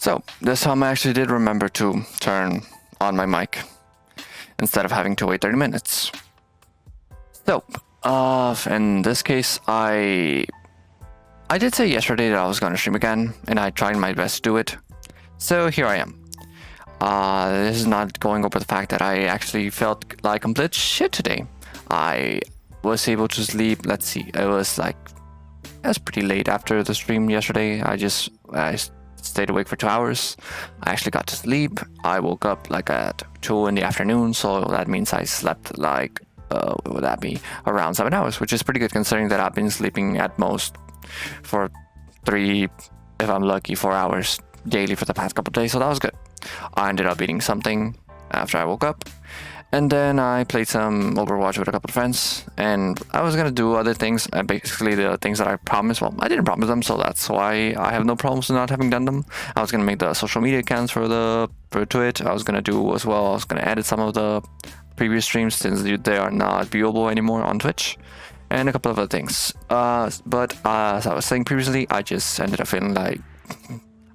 So, this time I actually did remember to turn on my mic instead of having to wait 30 minutes. So, in this case, I did say yesterday that I was going to stream again, and I tried my best to do it. So, here I am. This is not going over the fact that I actually felt like complete shit today. I was able to sleep, let's see, it was pretty late after the stream yesterday. I stayed awake for 2 hours. I actually got to sleep. I woke up at 2 in the afternoon, so that means I slept what would that be, around 7 hours, which is pretty good considering that I've been sleeping at most for 3, if I'm lucky, 4 hours daily for the past couple of days, so that was good. I ended up eating something after I woke up, and then I played some Overwatch with a couple of friends, and I was gonna do other things, basically the things that I promised. Well, I didn't promise them, so that's why I have no problems with not having done them. I was gonna make the social media accounts for Twitch. I was gonna do as well, I was gonna edit some of the previous streams since they are not viewable anymore on Twitch, and a couple of other things. But as I was saying previously, I just ended up feeling like,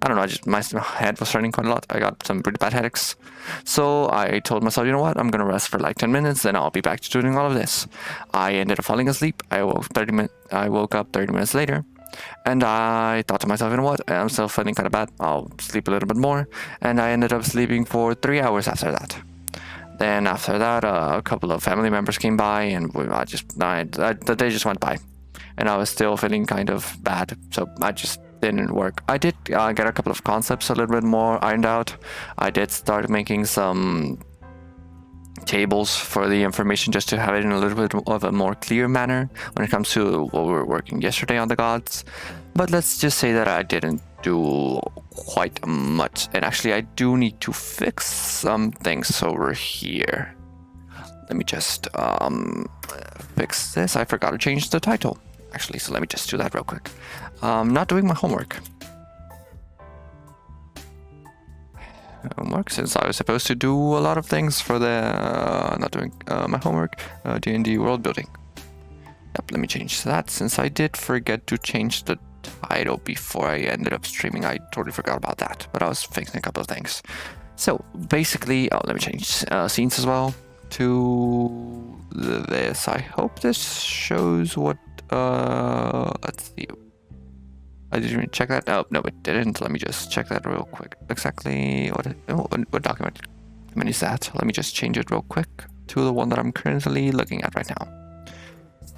I don't know, my head was hurting quite a lot. I got some pretty bad headaches. So I told myself, you know what, I'm gonna rest for 10 minutes, then I'll be back to doing all of this. I ended up falling asleep. I woke up 30 minutes later, and I thought to myself, you know what, I'm still feeling kind of bad. I'll sleep a little bit more, and I ended up sleeping for 3 hours after that. Then after that, a couple of family members came by, and the day just went by, and I was still feeling kind of bad, so I just didn't work. I did get a couple of concepts a little bit more ironed out. I did start making some tables for the information just to have it in a little bit of a more clear manner when it comes to what we were working yesterday on the gods. But let's just say that I didn't do quite much, and actually I do need to fix some things over here. Let me just fix this. I forgot to change the title actually, so let me just do that real quick. Not doing my homework, since I was supposed to do a lot of things for the not doing my homework, D&D world building. Yep, let me change that, since I did forget to change the title before I ended up streaming. I totally forgot about that, but I was fixing a couple of things. So basically, let me change scenes as well to this. I hope this shows what let's see. I didn't even check that. Oh, no, it didn't. Let me just check that real quick. Exactly what document is that? Let me just change it real quick to the one that I'm currently looking at right now.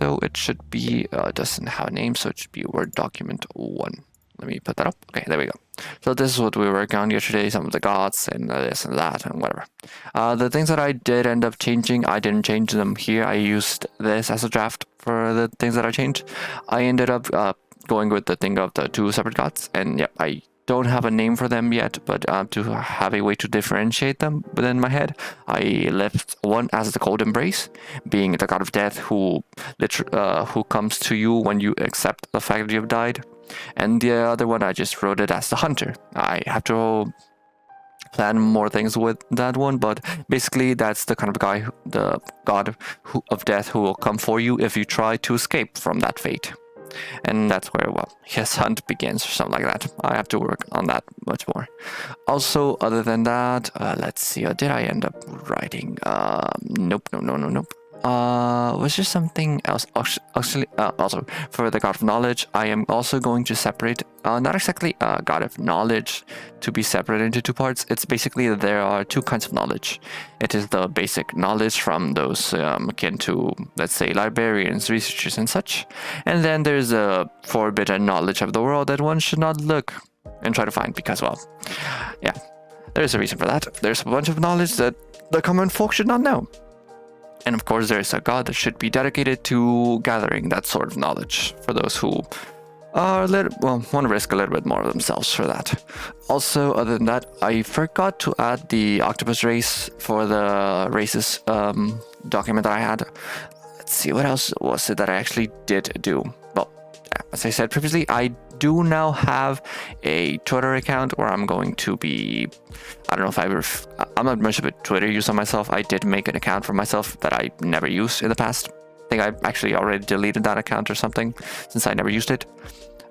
So it should be, it doesn't have a name, so it should be Word document 1. Let me put that up. Okay, there we go. So this is what we were working on yesterday, some of the gods and this and that and whatever. The things that I did end up changing, I didn't change them here. I used this as a draft for the things that I changed. I ended up going with the thing of the 2 separate gods, and yep, I don't have a name for them yet, but to have a way to differentiate them within my head, I left one as the Cold Embrace, being the god of death who comes to you when you accept the fact that you have died, and the other one I just wrote it as the Hunter. I have to plan more things with that one, but basically that's the kind of guy, the god of death, who will come for you if you try to escape from that fate. And that's where, well, his hunt begins, or something like that. I have to work on that much more. Also, other than that, let's see, did I end up writing? Nope. Was there something else? Actually, also, for the God of Knowledge, I am also going to separate, not exactly God of Knowledge to be separated into 2 parts. It's basically that there are 2 kinds of knowledge. It is the basic knowledge from those akin to, let's say, librarians, researchers, and such. And then there's a forbidden knowledge of the world that one should not look and try to find, because, well, yeah, there's a reason for that. There's a bunch of knowledge that the common folk should not know. And of course, there's a god that should be dedicated to gathering that sort of knowledge for those who are want to risk a little bit more of themselves for that. Also, other than that, I forgot to add the octopus race for the races document that I had. Let's see, what else was it that I actually did do? Well, as I said previously, I do now have a Twitter account where I'm going to be, I don't know if I'm not much of a Twitter user myself. I did make an account for myself that I never used in the past. I think I actually already deleted that account or something, since I never used it.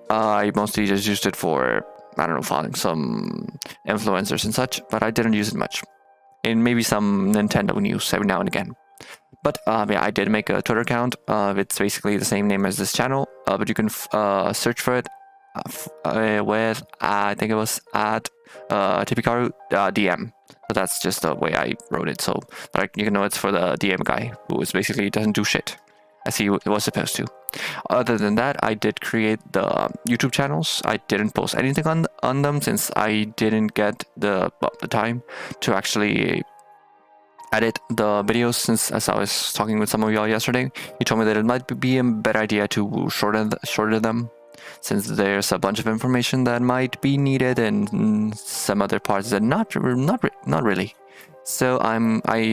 I mostly just used it for I don't know, following some influencers and such, but I didn't use it much. And maybe some Nintendo news every now and again. But yeah, I did make a Twitter account. It's basically the same name as this channel, but you can search for it with, I think it was at Tipicaru DM. So that's just the way I wrote it. So like you can know it's for the DM guy who is basically doesn't do shit as he was supposed to. Other than that, I did create the YouTube channels. I didn't post anything on them since I didn't get the time to actually edit the videos, since as I was talking with some of y'all yesterday, he told me that it might be a better idea to shorten them, since there's a bunch of information that might be needed and some other parts that not really. So I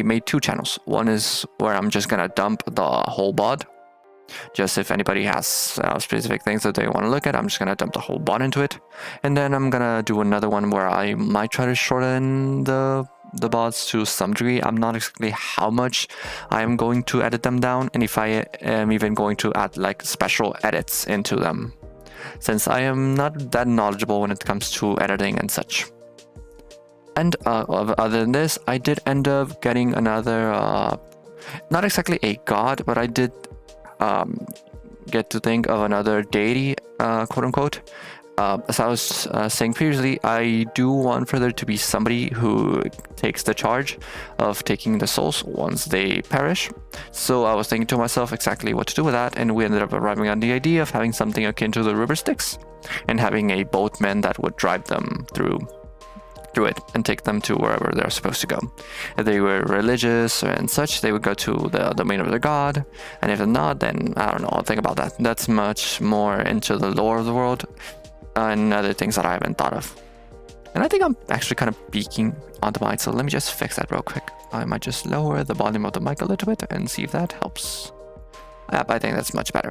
made two channels. One is where I'm just gonna dump the whole bod. Just if anybody has specific things that they want to look at, I'm just gonna dump the whole bod into it. And then I'm gonna do another one where I might try to shorten the bots to some degree. I'm not exactly how much I am going to edit them down, and if I am even going to add like special edits into them, since I am not that knowledgeable when it comes to editing and such. And other than this, I did end up getting another, not exactly a god, but I did get to think of another deity, quote unquote. As I was saying previously, I do want for there to be somebody who takes the charge of taking the souls once they perish. So I was thinking to myself exactly what to do with that, and we ended up arriving on the idea of having something akin to the river Styx, and having a boatman that would drive them through it and take them to wherever they're supposed to go. If they were religious and such, they would go to the domain of their god, and if not, then I don't know, I'll think about that. That's much more into the lore of the world and other things that I haven't thought of. And I think I'm actually kind of peaking on the mic, so let me just fix that real quick. I might just lower the volume of the mic a little bit and see if that helps. Yep, I think that's much better.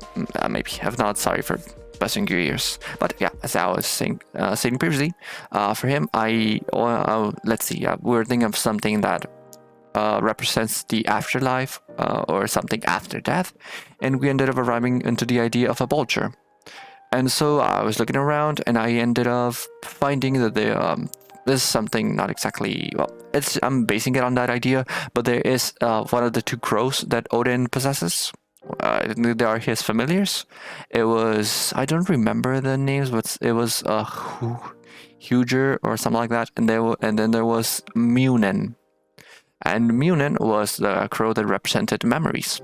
Maybe. If not, sorry for busting your ears. But yeah, as I was saying previously, for him, let's see, we were thinking of something that represents the afterlife or something after death, and we ended up arriving into the idea of a vulture. And so I was looking around, and I ended up finding that this is something not exactly, well, I'm basing it on that idea, but there is one of the two crows that Odin possesses. They are his familiars. It was, I don't remember the names, but it was Huger or something like that, and then there was Munin, and Munin was the crow that represented memories.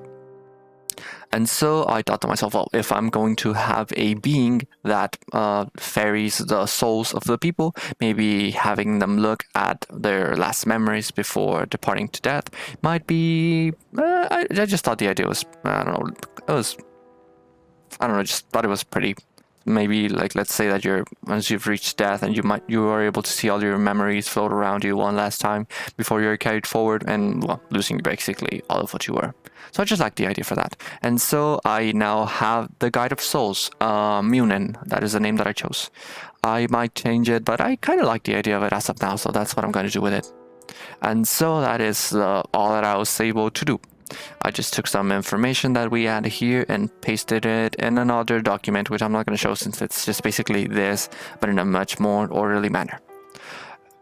And so I thought to myself, well, if I'm going to have a being that ferries the souls of the people, maybe having them look at their last memories before departing to death might be, I just thought the idea was, I don't know, just thought it was pretty. Maybe, like, let's say that once you've reached death and you are able to see all your memories float around you one last time before you're carried forward, and, well, losing basically all of what you were. So I just like the idea for that. And so I now have the Guide of Souls, Munin. That is the name that I chose. I might change it, but I kind of like the idea of it as of now, so that's what I'm going to do with it. And so that is all that I was able to do. I just took some information that we had here and pasted it in another document, which I'm not going to show since it's just basically this, but in a much more orderly manner.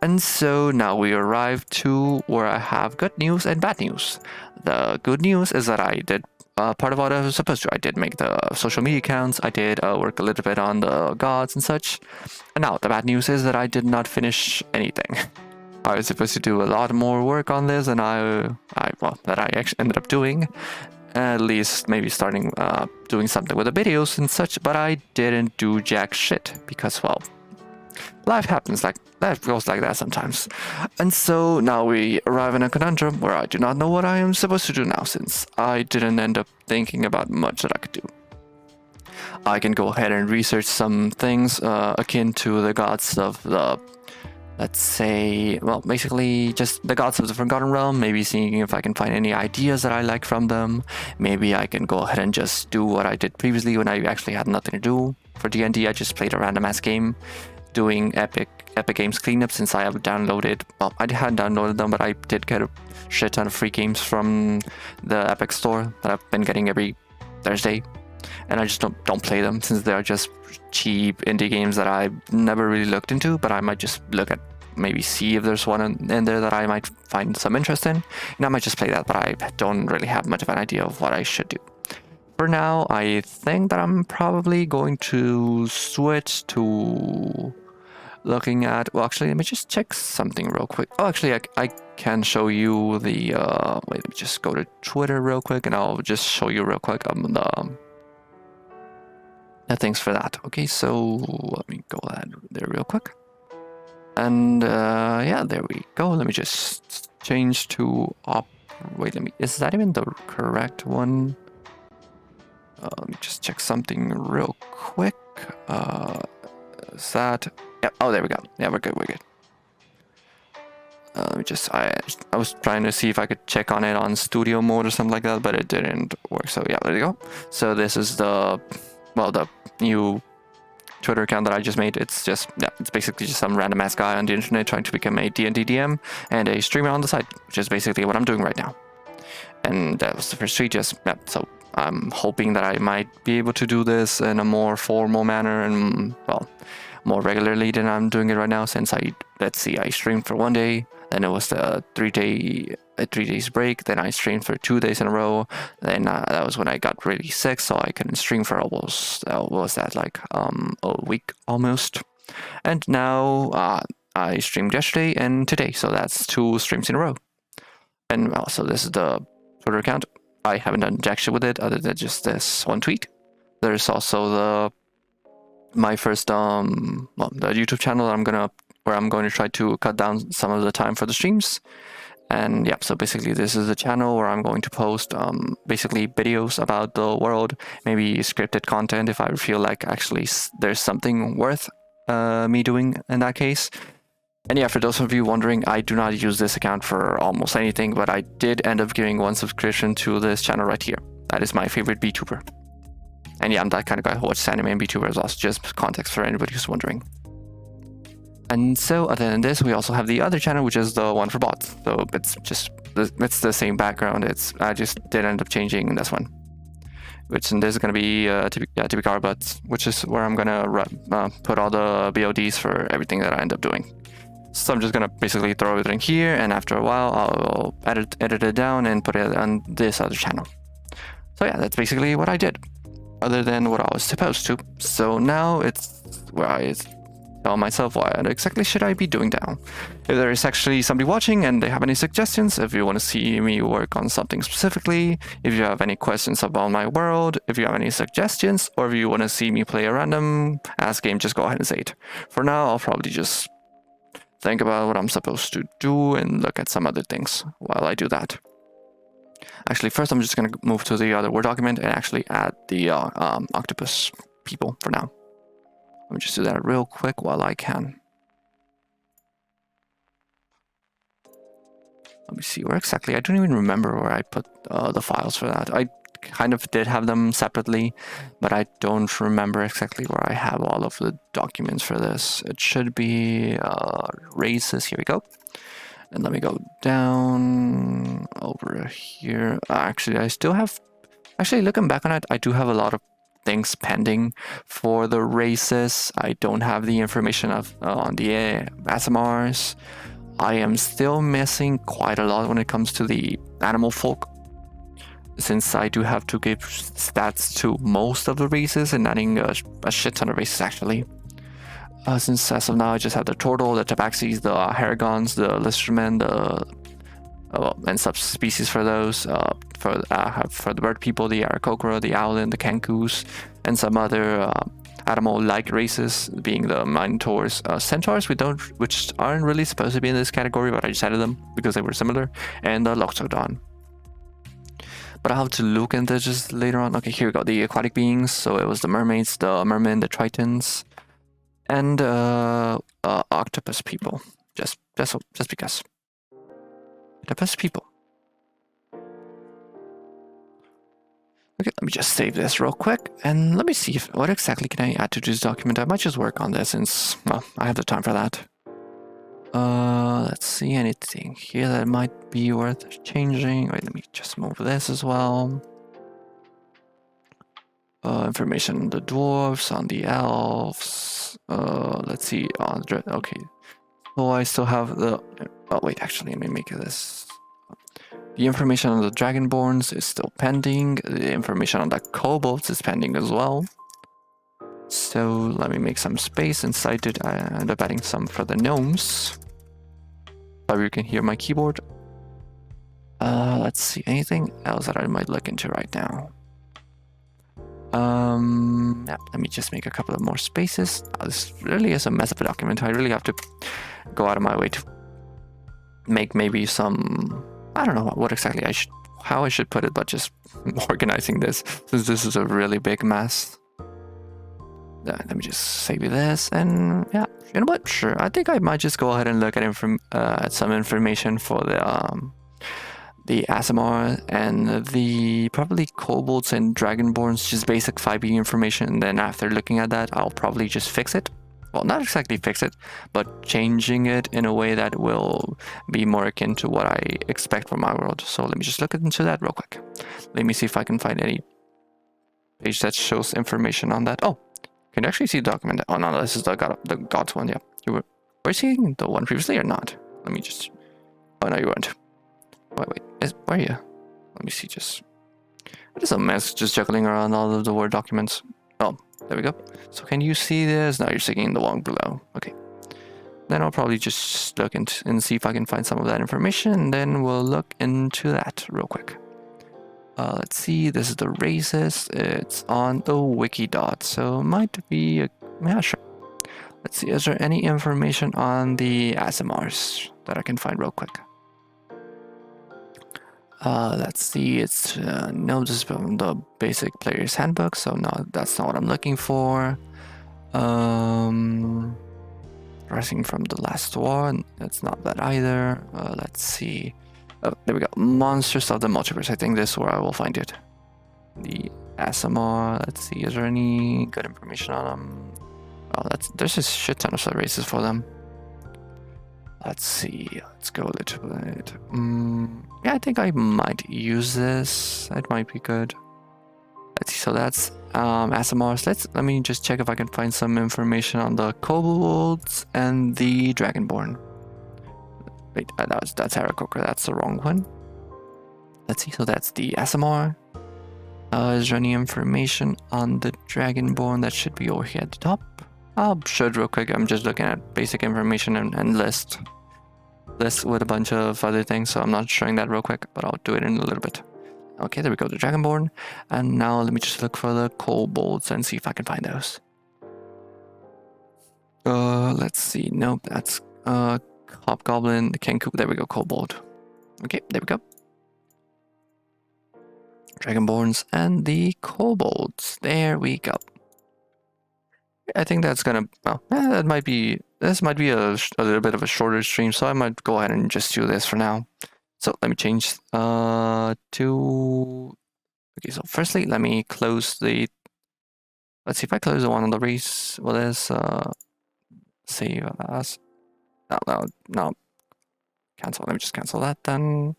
And so now we arrive to where I have good news and bad news. The good news is that I did part of what I was supposed to. I did make the social media accounts. I did work a little bit on the gods and such. And now the bad news is that I did not finish anything. I was supposed to do a lot more work on this, and that I actually ended up doing, at least maybe starting doing something with the videos and such, but I didn't do jack shit because, well, life happens life goes like that sometimes. And so now we arrive in a conundrum where I do not know what I am supposed to do now, since I didn't end up thinking about much that I could do. I can go ahead and research some things akin to the gods of the, let's say, well, basically just the gods of the Forgotten Realm, maybe seeing if I can find any ideas that I like from them. Maybe I can go ahead and just do what I did previously when I actually had nothing to do. For D&D, I just played a random ass game, doing Epic Games cleanup, since I have downloaded, well, I hadn't downloaded them, but I did get a shit ton of free games from the Epic store that I've been getting every Thursday. and I just don't play them since they're just cheap indie games that I never really looked into, but I might just look at, maybe see if there's one in there that I might find some interest in, and I might just play that, but I don't really have much of an idea of what I should do. For now, I think that I'm probably going to switch to looking at, well, actually, let me just check something real quick. Oh, actually, I can show you the, wait, let me just go to Twitter real quick, and I'll just show you real quick the things for that. Okay, so let me go there real quick. And yeah, there we go. Let me just change to wait, is that even the correct one? Let me just check something real quick. Is that, yeah, oh, there we go. Yeah, we're good. Let me just, I was trying to see if I could check on it on studio mode or something like that, but it didn't work. So yeah, there you go. So this is the new Twitter account that I just made. It's just, yeah, it's basically just some random ass guy on the internet trying to become a D&D DM and a streamer on the side, which is basically what I'm doing right now. And that was the first tweet. Just, yeah, so I'm hoping that I might be able to do this in a more formal manner and, well, more regularly than I'm doing it right now, since I streamed for 1 day, then it was the 3 days break, then I streamed for 2 days in a row, then that was when I got really sick, so I couldn't stream for almost, what was that, like a week almost. And now I streamed yesterday and today, so that's 2 streams in a row. And well, so this is the Twitter account. I haven't done jack shit with it other than just this one tweet. There's also my first the YouTube channel that where I'm going to try to cut down some of the time for the streams. And yeah, so basically this is a channel where I'm going to post basically videos about the world, maybe scripted content if I feel like actually there's something worth me doing in that case. And yeah, for those of you wondering, I do not use this account for almost anything, but I did end up giving 1 subscription to this channel right here. That is my favorite VTuber. And yeah, I'm that kind of guy who watches anime and VTubers also, just context for anybody who's wondering. And so other than this, we also have the other channel, which is the one for bots. So it's the same background. I just did end up changing this one. Which in this is going to be Tipicaru bots, which is where I'm going to put all the BODs for everything that I end up doing. So I'm just going to basically throw everything here, and after a while, I'll edit it down and put it on this other channel. So yeah, that's basically what I did, other than what I was supposed to. So now it's where I tell myself, what exactly should I be doing now? If there is actually somebody watching and they have any suggestions, if you want to see me work on something specifically, if you have any questions about my world, if you have any suggestions, or if you want to see me play a random ass game, just go ahead and say it. For now, I'll probably just think about what I'm supposed to do and look at some other things while I do that. Actually, first I'm just going to move to the other Word document and actually add the octopus people for now. Let me just do that real quick while I can. Let me see where exactly. I don't even remember where I put the files for that. I kind of did have them separately, but I don't remember exactly where I have all of the documents for this. It should be races. Here we go. And let me go down over here. Actually, I still have... Actually, looking back on it, I do have a lot of things pending for the races. I don't have the information on the Aasimars. I am still missing quite a lot when it comes to the animal folk, since I do have to give stats to most of the races and adding a shit ton of races actually. Since as of now I just have the turtle, the tabaxis, the haragons, the listermen, and subspecies for those. For the bird people, the arakokra, the owlin, the kankus, and some other animal-like races, being the minotaurs, centaurs, which aren't really supposed to be in this category, but I just added them because they were similar, and the loxodon. But I'll have to look into just later on. Okay, here we go. The aquatic beings. So it was the mermaids, the mermen, the tritons, and octopus people. Just because. Octopus people. Okay, let me just save this real quick, and let me see what exactly can I add to this document. I might just work on this since, well, I have the time for that. Let's see, anything here that might be worth changing. Wait, let me just move this as well. Information on the dwarves, on the elves. Let's see. Okay. So I still have the. Oh wait, actually, let me make this. The information on the Dragonborns is still pending. The information on the kobolds is pending as well. So let me make some space inside it. I end up adding some for the gnomes. Sorry, you can hear my keyboard. Let's see, anything else that I might look into right now? Yeah, let me just make a couple of more spaces. This really is a mess of a document. I really have to go out of my way to make maybe some, I don't know what exactly how I should put it, but just organizing this, since this is a really big mess. Let me just save this, and yeah, you know what? Sure, I think I might just go ahead and look at some information for the Aasimar and the probably kobolds and dragonborns, just basic 5e information. And then after looking at that, I'll probably just fix it. Well, not exactly fix it, but changing it in a way that will be more akin to what I expect from my world. So let me just look into that real quick. Let me see if I can find any page that shows information on that. Oh, can you actually see the document? Oh no, this is the gods one. Yeah, were you seeing the one previously or not? Let me just. Oh no, you weren't. Wait, where are you? Let me see. Just it is a mess. Just juggling around all of the Word documents. Oh, there we go. So can you see this? Now you're seeing the one below. Okay. Then I'll probably just look and see if I can find some of that information. And then we'll look into that real quick. Let's see. This is the races. It's on the Wikidot, so it might be yeah, sure. Let's see. Is there any information on the Aasimars that I can find real quick? Let's see. It's no, this is from the basic player's handbook, so no, that's not what I'm looking for. Rising from the last one. That's not that either. Let's see. Oh, there we go. Monsters of the Multiverse. I think this is where I will find it. The Aasimar. Let's see. Is there any good information on them? Oh, there's a shit ton of races for them. Let's see. Let's go a little bit. Yeah, I think I might use this. That might be good. Let's see. So that's Aasimars. Let me just check if I can find some information on the kobolds and the Dragonborn. Wait, that's Aarakocra. That's the wrong one. Let's see. So that's the Aasimar. Is there any information on the Dragonborn? That should be over here at the top. I'll show it real quick. I'm just looking at basic information and list with a bunch of other things, so I'm not showing that real quick, but I'll do it in a little bit. Okay, there we go, the Dragonborn. And now let me just look for the kobolds and see if I can find those. Let's see. Nope, that's Hobgoblin, the Kenku. There we go, kobold. Okay, there we go. Dragonborns and the kobolds. There we go. I think that's gonna. Well, that might be. This might be a little bit of a shorter stream, so I might go ahead and just do this for now. So let me change to. Okay, so firstly, let me close the. Let's see if I close the one on the race. Well, there's save as. No. Cancel. Let me just cancel that then.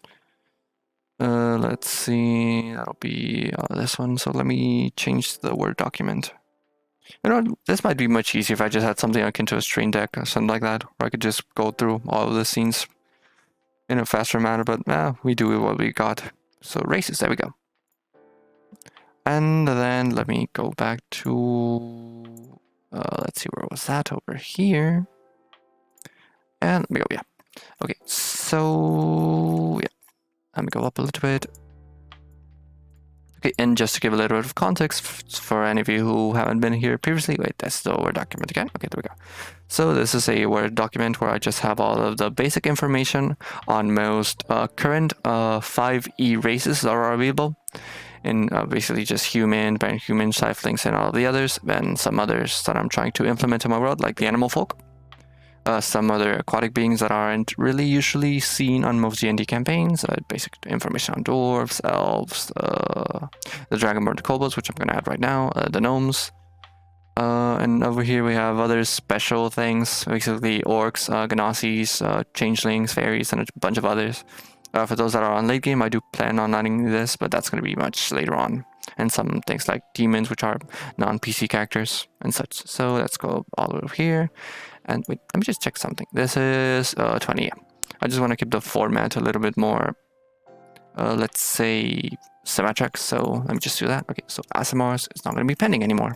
Let's see. That'll be this one. So let me change the Word document. You know, this might be much easier if I just had something akin to a stream deck or something like that, where I could just go through all of the scenes in a faster manner, but we do what we got. So races, there we go. And then let me go back to, let's see, where was that? Over here. And let me go, yeah. Okay, so, yeah. Let me go up a little bit. Okay, and just to give a little bit of context for any of you who haven't been here previously, wait, that's the Word document again. Okay, there we go. So this is a Word document where I just have all of the basic information on most current 5e races that are available. And basically just human, human, scythelings, and all of the others, and some others that I'm trying to implement in my world, like the animal folk. Some other aquatic beings that aren't really usually seen on most D&D campaigns. Basic information on dwarves, elves, the Dragonborn, the kobolds, which I'm going to add right now, the gnomes. And over here we have other special things, basically orcs, gnosis, changelings, fairies, and a bunch of others. For those that are on late game, I do plan on adding this, but that's going to be much later on. and some things like demons, which are non-PC characters and such. So let's go all the way over here. And wait, let me just check something. This is 20. I just want to keep the format a little bit more, let's say, symmetric. So let me just do that. Okay, so Aasimar is not going to be pending anymore.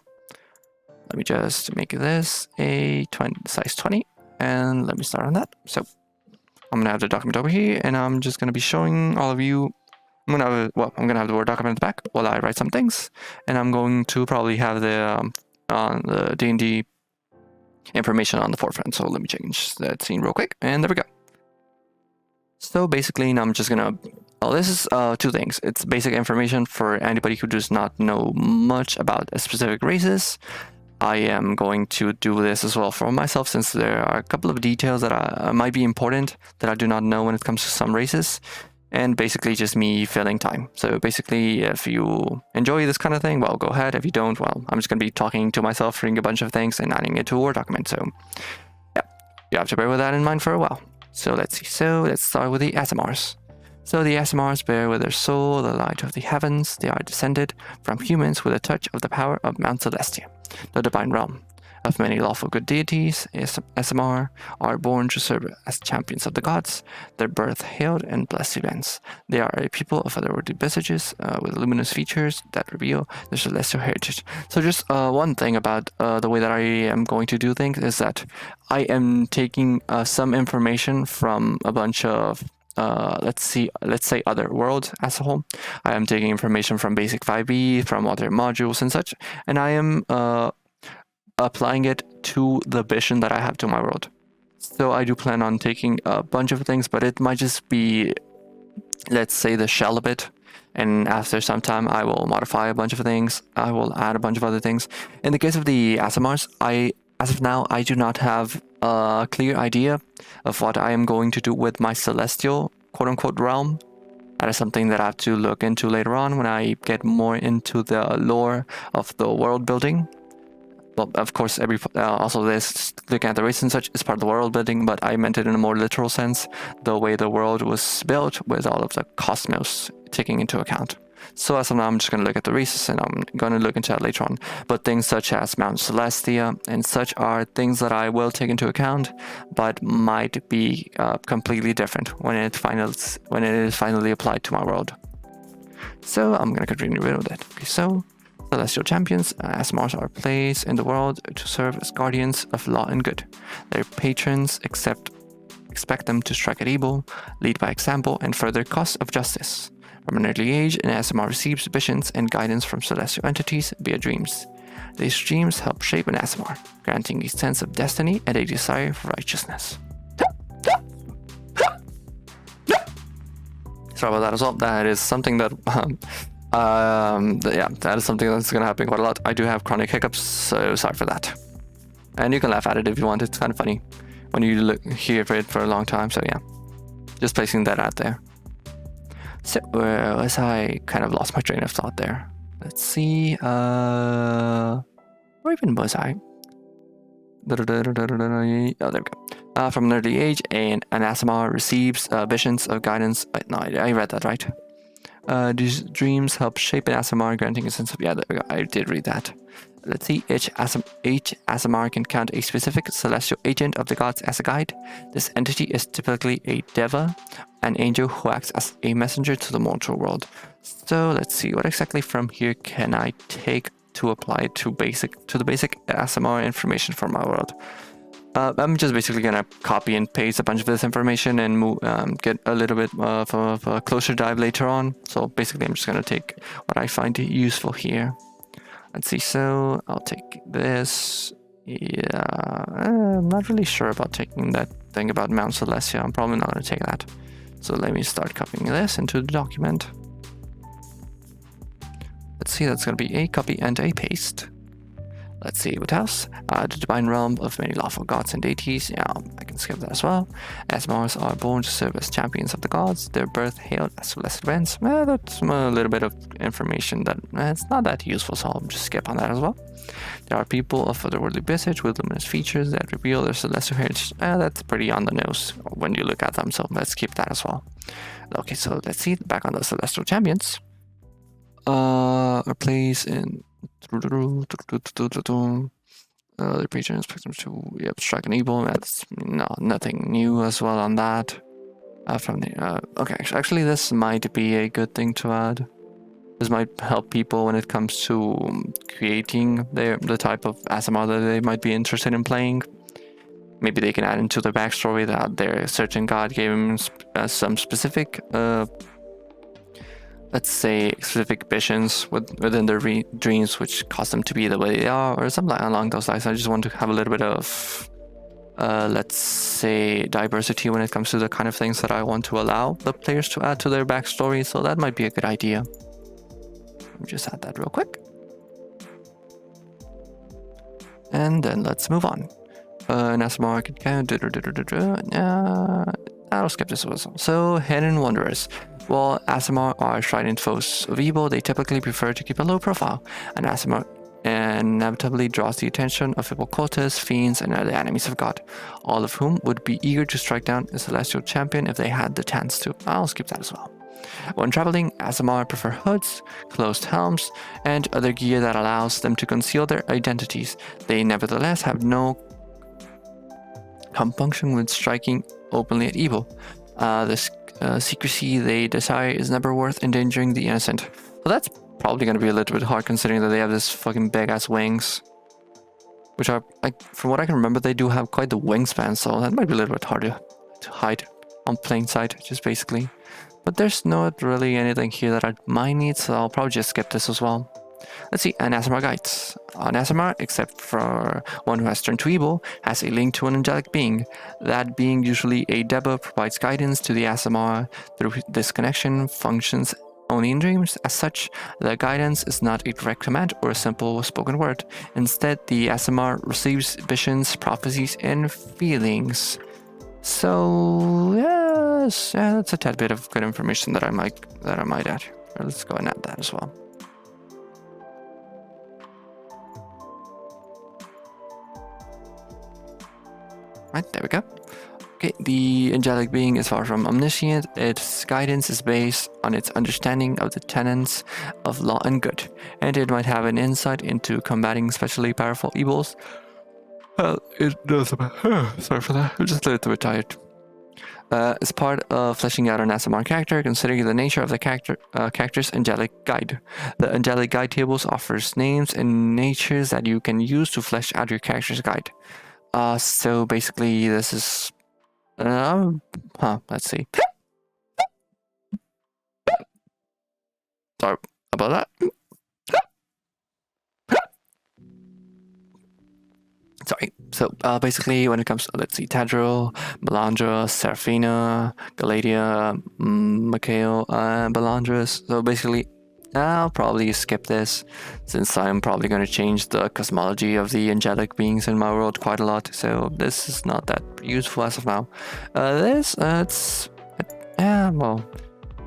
Let me just make this a size 20, and let me start on that. So I'm going to have the document over here, and I'm just going to be showing all of you. I'm going to have the Word document at the back while I write some things, and I'm going to probably have the D&D information on the forefront. So let me change that scene real quick, and there we go. So basically, now I'm just gonna. Oh, this is two things. It's basic information for anybody who does not know much about a specific races. I am going to do this as well for myself, since there are a couple of details that might be important that I do not know when it comes to some races, and basically just me filling time. So basically, if you enjoy this kind of thing, well, go ahead. If you don't, well, I'm just going to be talking to myself, reading a bunch of things, and adding it to a Word document. So yeah, you have to bear with that in mind for a while. So let's see. So let's start with the Aasimars. So the Aasimars bear with their soul the light of the heavens. They are descended from humans with a touch of the power of Mount Celestia, the divine realm. Of many lawful good deities, Aasimar are born to serve as champions of the gods, their birth hailed and blessed events. They are a people of otherworldly visages with luminous features that reveal their celestial heritage. So just one thing about the way that I am going to do things is that I am taking some information from a bunch of let's say other worlds as a whole. I am taking information from Basic 5e, from other modules and such, and I am applying it to the vision that I have to my world. So I do plan on taking a bunch of things, but it might just be, let's say, the shell of it. And after some time, I will modify a bunch of things. I will add a bunch of other things. In the case of the Aasimars, as of now, I do not have a clear idea of what I am going to do with my celestial, quote-unquote, realm. That is something that I have to look into later on when I get more into the lore of the world building. Well, of course, also this looking at the race and such is part of the world building, but I meant it in a more literal sense, the way the world was built with all of the cosmos taking into account. So as of now, I'm just going to look at the races, and I'm going to look into that later on. But things such as Mount Celestia and such are things that I will take into account, but might be completely different when it is finally applied to my world. So I'm going to continue with it. Okay, so celestial champions, Aasimars are placed in the world to serve as guardians of law and good. Their patrons expect them to strike at evil, lead by example, and further cause of justice. From an early age, an Aasimar receives visions and guidance from celestial entities via dreams. These dreams help shape an Aasimar, granting a sense of destiny and a desire for righteousness. Sorry about that as well. That is something that yeah, that is something that's going to happen quite a lot. I do have chronic hiccups, so sorry for that. And you can laugh at it if you want. It's kind of funny when you hear it for a long time. So yeah, just placing that out there. So where was I? Kind of lost my train of thought there. Let's see. Where even was I? Oh, there we go. From an early age, an Aasimar receives visions of guidance. No, I read that right. These dreams help shape an Aasimar, granting a sense of... Yeah, there we go. I did read that. Let's see. Each Aasimar can count a specific celestial agent of the gods as a guide. This entity is typically a Deva, an angel who acts as a messenger to the mortal world. So let's see. What exactly from here can I take to apply to the basic Aasimar information for my world? I'm just basically going to copy and paste a bunch of this information and get a little bit of a closer dive later on. So basically, I'm just going to take what I find useful here. Let's see. So I'll take this. Yeah, I'm not really sure about taking that thing about Mount Celestia. I'm probably not going to take that. So let me start copying this into the document. Let's see. That's going to be a copy and a paste. Let's see what else. The divine realm of many lawful gods and deities. Yeah, I can skip that as well. Aasimars are born to serve as champions of the gods. Their birth hailed as blessed events. That's a little bit of information that it's not that useful, so I'll just skip on that as well. There are people of otherworldly visage with luminous features that reveal their celestial heritage. That's pretty on the nose when you look at them, so let's keep that as well. Okay, so let's see. Back on the celestial champions. replace in the patron spectrum to strike an evil. That's nothing new as well on that. From the okay, actually, this might be a good thing to add. This might help people when it comes to creating the type of Aasimar that they might be interested in playing. Maybe they can add into their backstory that their certain god gave them some specific, let's say, specific visions within their dreams, which cause them to be the way they are, or something along those lines. I just want to have a little bit of, let's say, diversity when it comes to the kind of things that I want to allow the players to add to their backstory. So that might be a good idea. Let me just add that real quick. And then let's move on. An Aasimar can count. I'll skip this as well. So, hidden wanderers. While Aasimar are strident foes of evil, they typically prefer to keep a low profile. An Aasimar inevitably draws the attention of evil cultists, fiends, and other enemies of God, all of whom would be eager to strike down a celestial champion if they had the chance to. I'll skip that as well. When traveling, Aasimar prefer hoods, closed helms, and other gear that allows them to conceal their identities. They nevertheless have no compunction with striking openly at evil. The secrecy they desire is never worth endangering the innocent. So that's probably going to be a little bit hard considering that they have this fucking big ass wings. Which are, like, from what I can remember, they do have quite the wingspan, so that might be a little bit harder to hide on plain sight, just basically. But there's not really anything here that I might need, so I'll probably just skip this as well. Let's see, an Aasimar guides. An Aasimar, except for one who has turned to evil, has a link to an angelic being. That being, usually a Deba, provides guidance to the Aasimar. Through this connection, functions only in dreams. As such, the guidance is not a direct command or a simple spoken word. Instead, the Aasimar receives visions, prophecies, and feelings. So yes, that's a tad bit of good information that I might add. Let's go and add that as well. Right, there we go. Okay, the angelic being is far from omniscient. Its guidance is based on its understanding of the tenets of law and good, and it might have an insight into combating especially powerful evils. Well, it does. Sorry for that. I'm just a little bit tired. As part of fleshing out an Aasimar character, considering the nature of the character's angelic guide. The angelic guide tables offers names and natures that you can use to flesh out your character's guide. So basically, this is. Let's see. Sorry about that. Sorry. So basically, when it comes to, let's see, Tadril, Melandra, Seraphina, Galadia, Mikhail, Belandris. So basically, I'll probably skip this since I'm probably going to change the cosmology of the angelic beings in my world quite a lot. So this is not that useful as of now. Well, I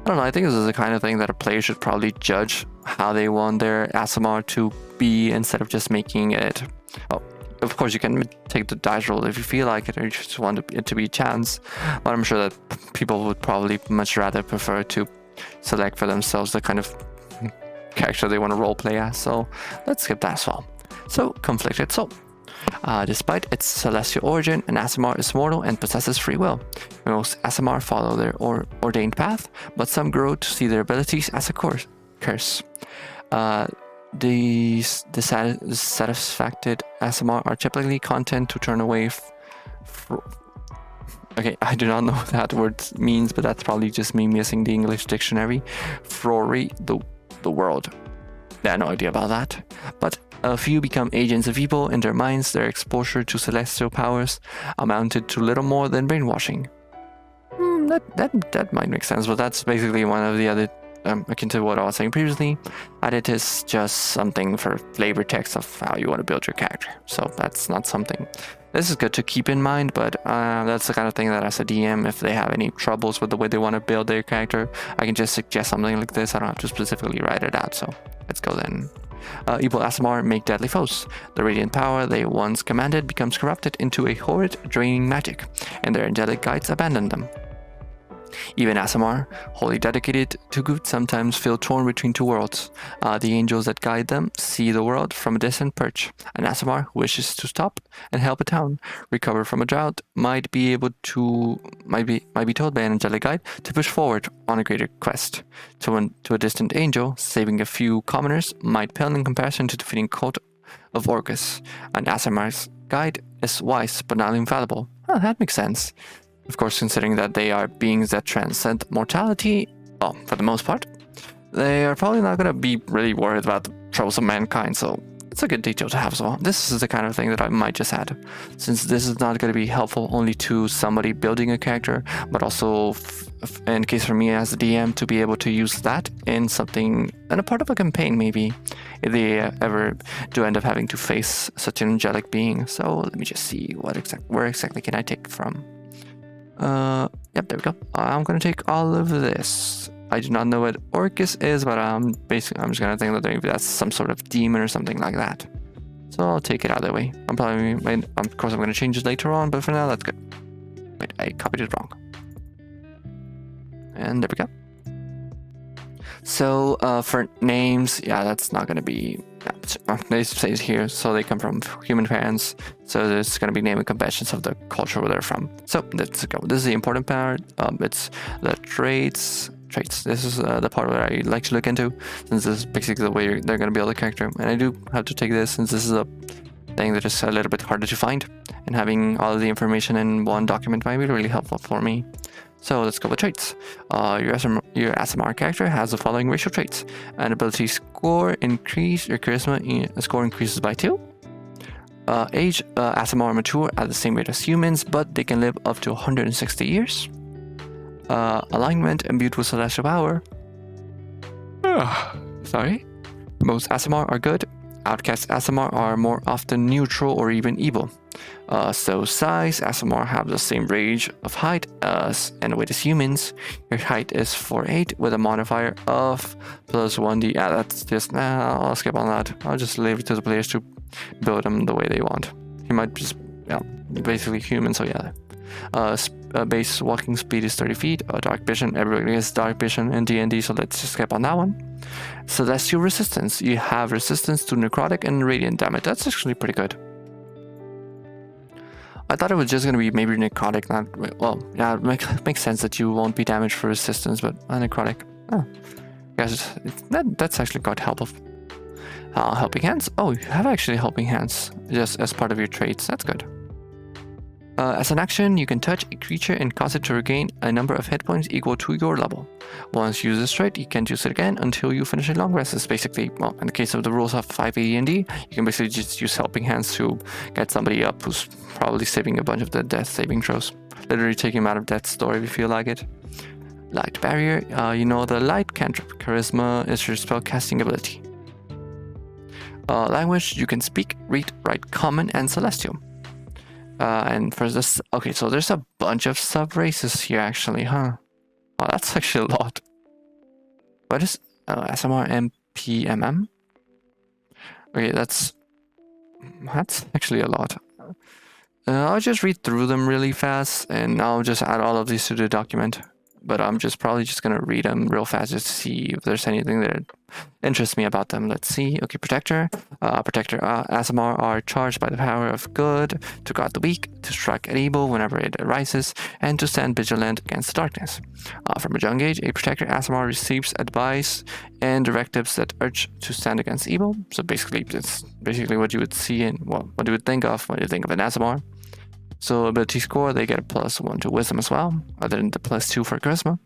don't know. I think this is the kind of thing that a player should probably judge how they want their Aasimar to be instead of just making it. Oh, of course, you can take the dice roll if you feel like it or you just want it to be chance. But I'm sure that people would probably much rather prefer to select for themselves the kind of character they want to roleplay as. So let's skip that as well. So, Conflicted Soul. Despite its celestial origin, an Aasimar is mortal and possesses free will. Most Aasimar follow their ordained path, but some grow to see their abilities as a curse. The dissatisfied Aasimar are typically content to turn away. Okay, I do not know what that word means, but that's probably just me missing the English dictionary. Frori, the world. I had no idea about that. But a few become agents of evil in their minds. Their exposure to celestial powers amounted to little more than brainwashing. That might make sense, but that's basically one of the other, akin to what I was saying previously, and it is just something for flavor text of how you want to build your character. So that's not something. This is good to keep in mind, but that's the kind of thing that as a DM, if they have any troubles with the way they want to build their character, I can just suggest something like this. I don't have to specifically write it out, so let's go then. Evil Aasimar make deadly foes. The radiant power they once commanded becomes corrupted into a horrid, draining magic, and their angelic guides abandon them. Even Aasimar, wholly dedicated to good, sometimes feel torn between two worlds. The angels that guide them see the world from a distant perch. And Aasimar, who wishes to stop and help a town recover from a drought, might be told by an angelic guide to push forward on a greater quest. To a distant angel, saving a few commoners might pale in comparison to defeating cult of Orcus. And Aasimar's guide is wise but not infallible. Oh, that makes sense. Of course, considering that they are beings that transcend mortality, well, for the most part, they are probably not going to be really worried about the troubles of mankind, so it's a good detail to have as well. This is the kind of thing that I might just add, since this is not going to be helpful only to somebody building a character, but also, in case for me as a DM, to be able to use that in something, in a part of a campaign maybe, if they ever do end up having to face such an angelic being. So let me just see where exactly can I take from. Yep, there we go. I'm gonna take all of this. I do not know what Orcus is, but I'm just gonna think that maybe that's some sort of demon or something like that. So I'll take it out of the way. Of course I'm gonna change it later on, but for now that's good. Wait, I copied it wrong. And there we go. So for names, yeah, that's not gonna be. They say it here, so they come from human parents. So there's gonna be naming conventions of the culture where they're from. So let's go. This is the important part. It's the traits. This is the part where I like to look into, since this is basically the way they're gonna build a character. And I do have to take this since this is a thing that is a little bit harder to find, and having all of the information in one document might be really helpful for me. So let's go with traits. Your Aasimar character has the following racial traits. An ability score increase, your charisma score increases by 2. Age, Aasimar are mature at the same rate as humans, but they can live up to 160 years. Alignment imbued with celestial power. Sorry. Most Aasimar are good. Outcast Aasimar are more often neutral or even evil. So size, Aasimar have the same range of height and weight as humans. Your height is 4'8" with a modifier of plus 1d. Yeah, that's just, I'll skip on that. I'll just leave it to the players to build them the way they want. He might just, yeah, basically human, so yeah. Base walking speed is 30 feet. Dark vision, everybody has dark vision in D&D, so let's just skip on that one. Celestial resistance, you have resistance to necrotic and radiant damage. That's actually pretty good. I thought it was just gonna be maybe necrotic, not, well, yeah, it makes sense that you won't be damaged for resistance, but necrotic. Oh, guys, that's actually quite helpful. Helping hands. Oh, you have actually helping hands just as part of your traits. That's good. As an action, you can touch a creature and cause it to regain a number of hit points equal to your level. Once you use this trait, you can't use it again until you finish a long rest. It's basically, well, in the case of the rules of 5e D&D, you can basically just use helping hands to get somebody up who's probably saving a bunch of the death saving throws. Literally taking them out of death's door if you feel like it. Light barrier, you know the light cantrip. Charisma is your spell casting ability. Language, you can speak, read, write Common and Celestial. And for this, okay, so there's a bunch of sub-races here actually, huh? Oh, that's actually a lot. What is Aasimar MPMM? Okay, that's actually a lot. I'll just read through them really fast, and I'll just add all of these to the document. But I'm probably just gonna read them real fast just to see if there's anything that interests me about them. Let's see. Okay, Protector. Aasimar are charged by the power of good to guard the weak, to strike at evil whenever it arises, and to stand vigilant against the darkness. From a young age, a Protector Aasimar receives advice and directives that urge to stand against evil. So basically, it's basically what you would see in, well, what you would think of when you think of an Aasimar. So ability score, they get a +1 to wisdom as well, other than the +2 for charisma.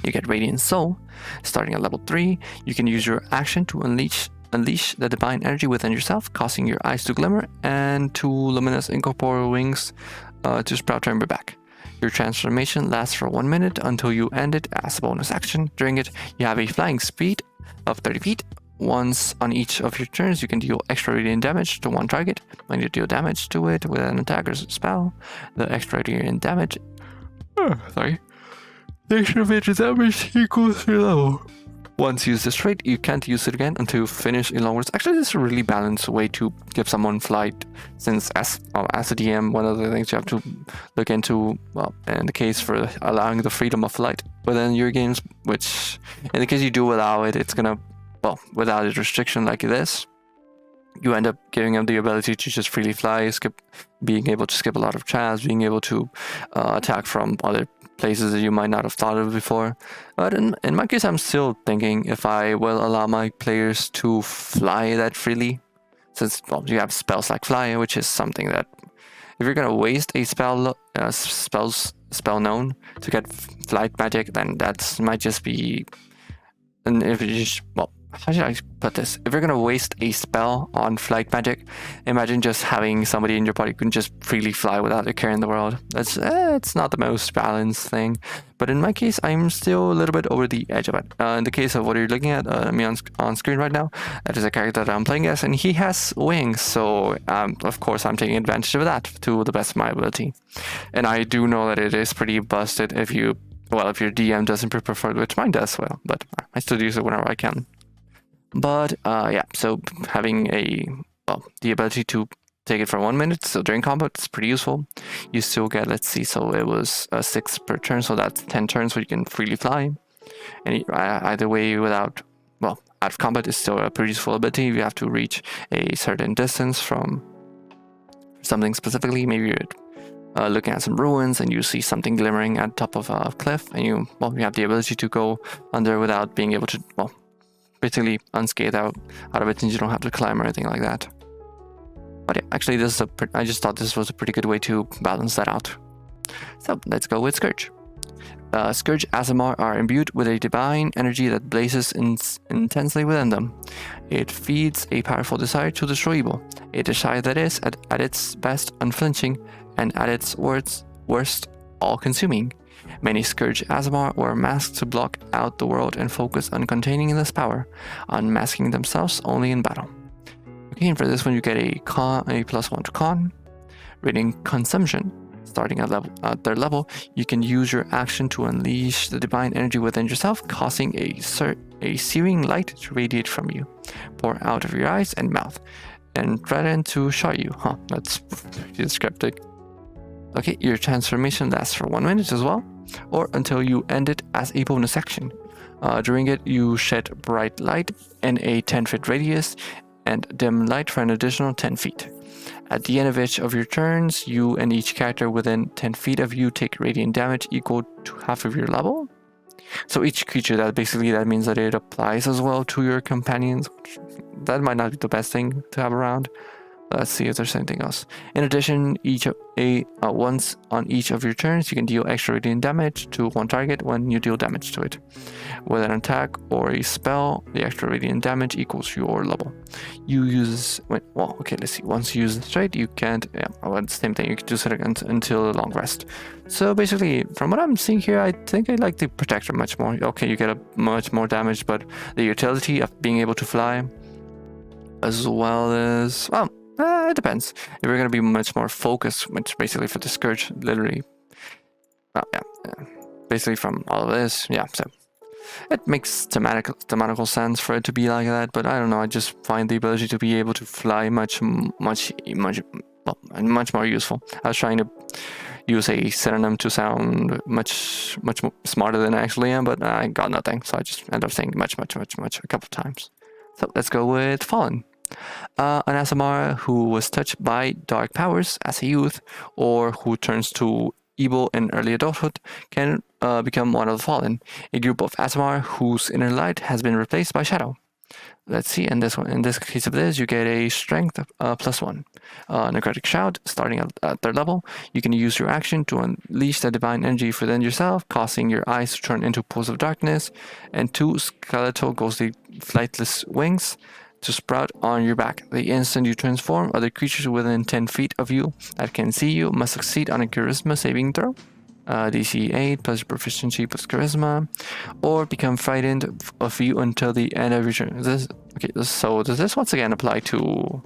You get Radiant Soul. Starting at level 3, you can use your action to unleash the divine energy within yourself, causing your eyes to glimmer and 2 luminous incorporeal wings to sprout from your back. Your transformation lasts for 1 minute until you end it as a bonus action. During it, you have a flying speed of 30 feet. Once on each of your turns, you can deal extra radiant damage to one target. When you deal damage to it with an attacker's spell, the extra radiant damage... the extra radiant damage equals your level. Once you use this trait, you can't use it again until you finish a long rest. Actually, this is a really balanced way to give someone flight, since as a DM, one of the things you have to look into, well, in the case for allowing the freedom of flight within your games, which in the case you do allow it, it's gonna, well, without a restriction like this, you end up giving them the ability to just freely fly, being able to skip a lot of chats, being able to attack from other places that you might not have thought of before. But in my case, I'm still thinking if I will allow my players to fly that freely, since, well, you have spells like fly, which is something that if you're gonna waste a spell known to get flight magic, then that might just be, and if you just, well, how should I put this? If you're gonna waste a spell on flight magic, imagine just having somebody in your party who can just freely fly without a care in the world. That's it's not the most balanced thing, but in my case, I'm still a little bit over the edge of it. In the case of what you're looking at, me on screen right now, that is a character that I'm playing as, and he has wings, so of course I'm taking advantage of that to the best of my ability. And I do know that it is pretty busted if your DM doesn't prepare for it, which mine does, well, but I still use it whenever I can. But yeah, so having the ability to take it for 1 minute, so during combat, it's pretty useful. You still get, let's see, so it was 6 per turn, so that's 10 turns where you can freely fly. And either way, out of combat is still a pretty useful ability. You have to reach a certain distance from something specifically. Maybe you're looking at some ruins and you see something glimmering at the top of a cliff, and you have the ability to go under without being able to, basically unscathed out of it, and you don't have to climb or anything like that. But yeah, actually I just thought this was a pretty good way to balance that out. So let's go with Scourge. Scourge Aasimar are imbued with a divine energy that blazes intensely within them. It feeds a powerful desire to destroy evil, a desire that is at its best unflinching and at its worst all-consuming. Many Scourge Aasimar were masked to block out the world and focus on containing this power, unmasking themselves only in battle. Okay, and for this one you get a +1 to con. Reading Consumption. Starting at third level, you can use your action to unleash the divine energy within yourself, causing a searing light to radiate from you, pour out of your eyes and mouth, and threaten to shot you. That's pretty cryptic. Okay, your transformation lasts for 1 minute as well, or until you end it as a bonus action. During it, you shed bright light in a 10-foot radius and dim light for an additional 10 feet. At the end of each of your turns, you and each character within 10 feet of you take radiant damage equal to half of your level. So each creature, that means that it applies as well to your companions. That might not be the best thing to have around. Let's see if there's anything else. In addition, once on each of your turns, you can deal extra radiant damage to one target when you deal damage to it. With an attack or a spell, the extra radiant damage equals your level. Let's see. Once you use the trait, you can't. The same thing. You can do it until a long rest. So basically, from what I'm seeing here, I think I like the Protector much more. Okay, you get a much more damage, but the utility of being able to fly, as well as it depends. If you're going to be much more focused, which basically for the Scourge, literally, basically from all of this, so it makes thematical sense for it to be like that. But I don't know, I just find the ability to be able to fly much more useful. I was trying to use a synonym to sound much more smarter than I actually am, but I got nothing, so I just end up saying much a couple times. So let's go with Fallen. An Aasimar who was touched by dark powers as a youth, or who turns to evil in early adulthood, can become one of the Fallen, a group of Aasimar whose inner light has been replaced by shadow. Let's see, in this case of this, you get a strength +1. Necrotic Shout, starting at third level, you can use your action to unleash the divine energy within yourself, causing your eyes to turn into pools of darkness, and 2 skeletal ghostly flightless wings to sprout on your back. The instant you transform, other creatures within 10 feet of you that can see you must succeed on a charisma saving throw. DC 8 plus proficiency plus charisma, or become frightened of you until the end of your turn. So does this once again apply to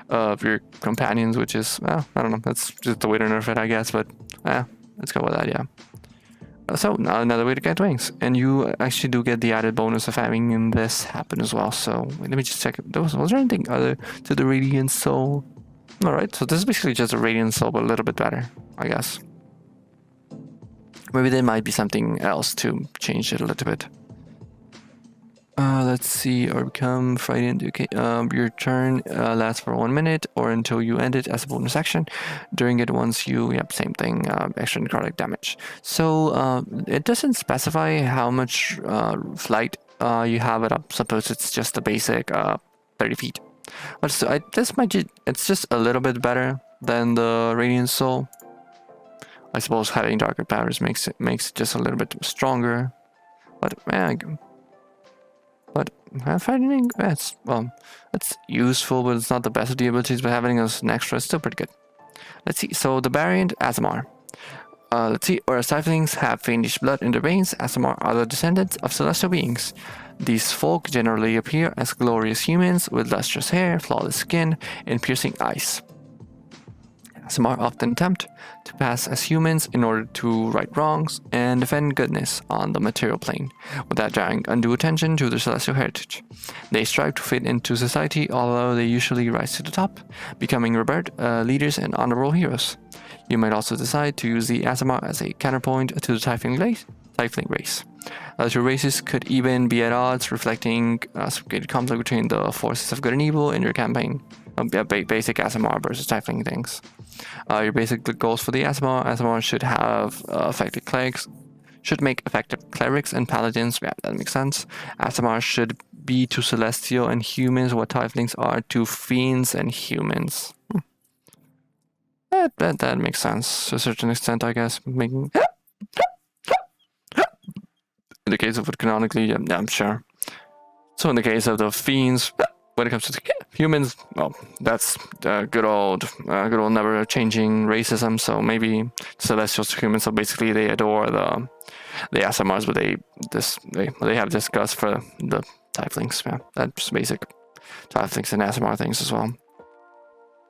your companions, which is, I don't know, that's just the way to nerf it, I guess, but let's go with that, yeah. So now another way to get wings, and you actually do get the added bonus of having this happen as well. So let me just check. Was there anything other to the Radiant Soul? All right, so this is basically just a Radiant Soul, but a little bit better, I guess. Maybe there might be something else to change it a little bit. Let's see, or become frightened. Okay, your turn lasts for 1 minute or until you end it as a bonus action. During it, once you, yep, same thing, extra necrotic damage. So it doesn't specify how much flight you have it up. Suppose it's just the basic 30 feet. But so it's just a little bit better than the Radiant Soul. I suppose having darker powers makes it just a little bit stronger. But man. But fighting, it's useful, but it's not the best of the abilities. But having an extra is still pretty good. Let's see. So the variant Aasimar. Let's see. Whereas tieflings have fiendish blood in their veins, Aasimar are the descendants of celestial beings. These folk generally appear as glorious humans with lustrous hair, flawless skin, and piercing eyes. Aasimar often attempt to pass as humans in order to right wrongs and defend goodness on the material plane, without drawing undue attention to their celestial heritage. They strive to fit into society, although they usually rise to the top, becoming revered leaders and honorable heroes. You might also decide to use the Aasimar as a counterpoint to the Tiefling race. The two races could even be at odds, reflecting some conflict between the forces of good and evil in your campaign. Basic Aasimar versus Tiefling things. Your basic goals for the Aasimar should have effective clerics, should make effective clerics and paladins. Yeah, that makes sense. Aasimar should be to celestial and humans what Tieflings are to fiends and humans. That makes sense to a certain extent, I guess. Making in the case of it canonically, yeah, I'm sure. So in the case of the fiends, when it comes to humans, well, that's good old never changing racism. So maybe celestials to humans. So basically, they adore the Aasimars, but they have disgust for the tieflings. Yeah, that's basic tieflings and Aasimar things as well.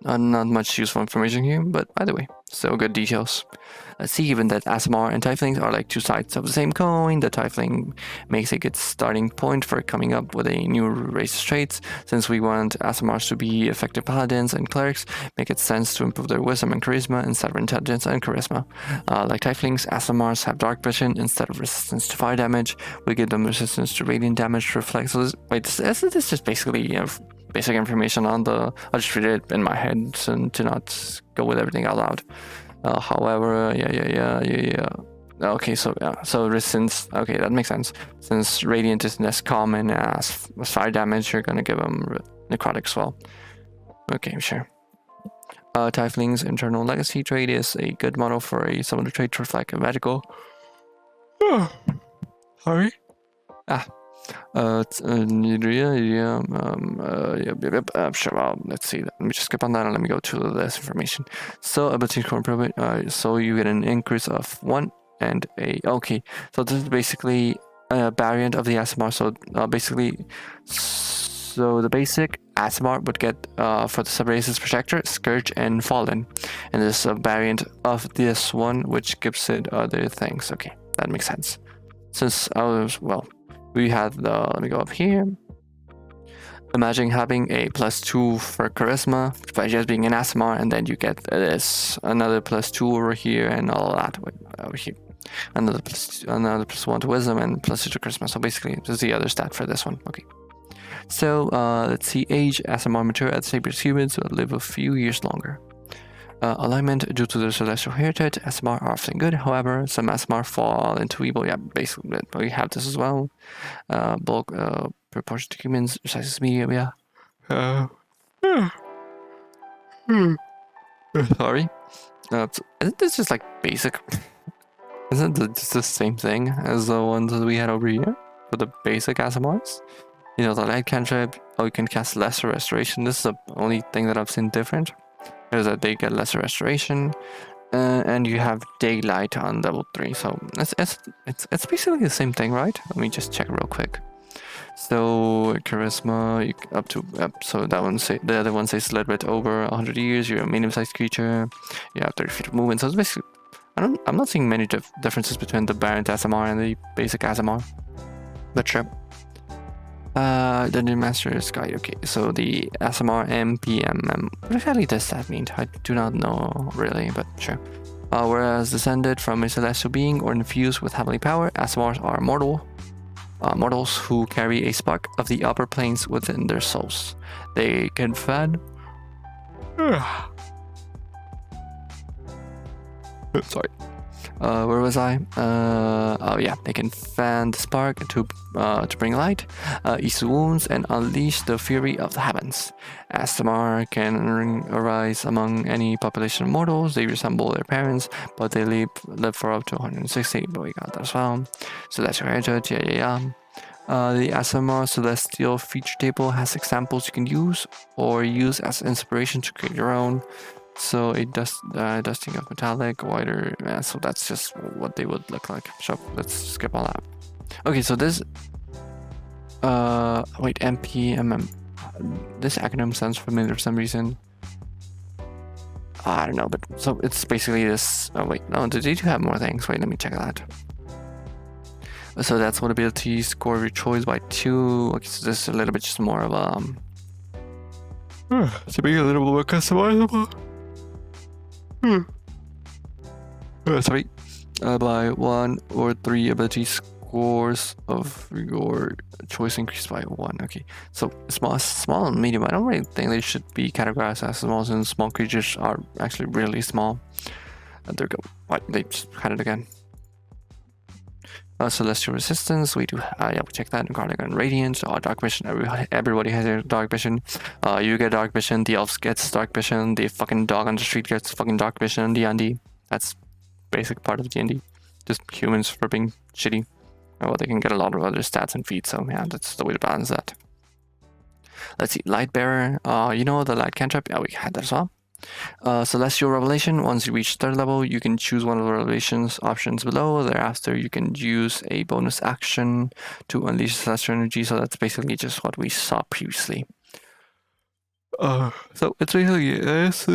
Not much useful information here, but either way, still good details. Let's see, even that Aasimar and Tieflings are like two sides of the same coin. The Tiefling makes a good starting point for coming up with a new race of traits. Since we want Aasimars to be effective paladins and clerics, make it sense to improve their wisdom and charisma instead of intelligence and charisma. Like Tieflings, Aasimars have dark vision instead of resistance to fire damage. We give them resistance to radiant damage to reflect. So this is just basically, you know, basic information on the. I just read it in my head to not go with everything out loud. However, yeah. Okay, so resistance. Okay, that makes sense. Since radiant isn't as common as fire damage, you're gonna give them necrotic as well. Okay, sure. Tiefling's internal legacy trait is a good model for a summoner trait to reflect a magical. Sorry. Sure. Well, let's see. Let me just skip on that and let me go to this information. So, ability to improve it. So you get an increase of 1 and a. Okay. So this is basically a variant of the Aasimar. So basically, the basic Aasimar would get for the subraces Protector, Scourge, and Fallen, and this is a variant of this one, which gives it other things. Okay, that makes sense. Since I was we had the, let me go up here. Imagine having a +2 for charisma by just being an Aasimar, and then you get this another +2 over here and all that over here. Another +1 to wisdom and +2 to charisma. So basically, this is the other stat for this one. Okay. So let's see. Age: Aasimar mature at the same as humans, will live a few years longer. Alignment: due to their celestial heritage, Aasimar are often good. However, some Aasimar fall into evil. Yeah, basically, we have this as well. Bulk, proportion to humans, size is medium. Yeah. Sorry. Isn't this just like basic? Isn't it just the same thing as the ones that we had over here for the basic Aasimars? You know, the light cantrip. Oh, you can cast lesser restoration. This is the only thing that I've seen different. Is that they get lesser restoration, and you have daylight on level 3. So it's basically the same thing, right? Let me just check real quick. So charisma so that one the other one says a little bit over 100 years. You're a medium-sized creature. You have 30 feet of movement. So it's basically I'm not seeing many differences between the variant Aasimar and the basic Aasimar. But sure. Dungeon Master's Guide. Okay, so the Aasimar MPMM. What exactly does that mean? I do not know really, but sure. Whereas descended from a celestial being or infused with heavenly power, Aasimars are mortals who carry a spark of the upper planes within their souls. They can fan. Sorry. Where was I? Oh yeah, they can fan the spark to bring light, ease wounds, and unleash the fury of the heavens. Aasimar can arise among any population of mortals. They resemble their parents, but they live for up to 160. But we got that as well. So that's your heritage. Yeah. The Aasimar Celestial feature table has examples you can use or use as inspiration to create your own. So a dusting of metallic, wider, so that's just what they would look like. So let's skip all that. Okay, so this, wait, MPMM. This acronym sounds familiar for some reason. I don't know, but so it's basically this. Oh wait, no, they do have more things. Wait, let me check that. So that's what ability score your choice by 2. Okay, so this is a little bit just more of to be a little more customizable. Sorry, by 1 or 3 ability scores of your choice increased by 1. Okay, so small and medium. I don't really think they should be categorized as small, since small creatures are actually really small. There we go. What? They just had it again. Celestial resistance, we do, yeah, we check that. Cardigan Radiant, Dark Vision, everybody has a Dark Vision. You get Dark Vision, the elves gets Dark Vision, the fucking dog on the street gets fucking Dark Vision, D&D. That's basic part of D&D. Just humans for being shitty. Well, they can get a lot of other stats and feats, so yeah, that's the way to balance that. Let's see, Light Bearer, you know the Light Cantrip? Yeah, we had that as well. Celestial Revelation, once you reach 3rd level, you can choose one of the Revelations options below. Thereafter, you can use a bonus action to unleash Celestial Energy, so that's basically just what we saw previously. So it's basically this.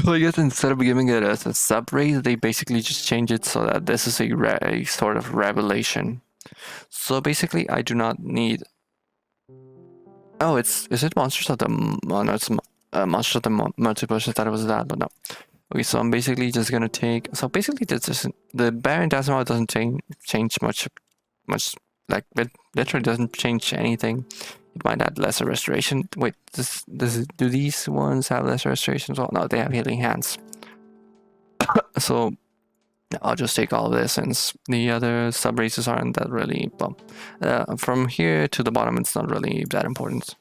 So I guess instead of giving it as a sub-race, they basically just change it so that this is a sort of revelation. So basically, I do not need... Oh, is it Monsters of the... Oh, no, it's Monsters of the Multiverse. I thought it was that, but no. Okay, so I'm basically just gonna take... So basically, the Baron Aasimar doesn't change much. Like, it literally doesn't change anything. It might add lesser restoration. Wait, do these ones have lesser restoration as well? No, they have healing hands. So I'll just take all of this, since the other sub-races aren't that really... Well, from here to the bottom, it's not really that important.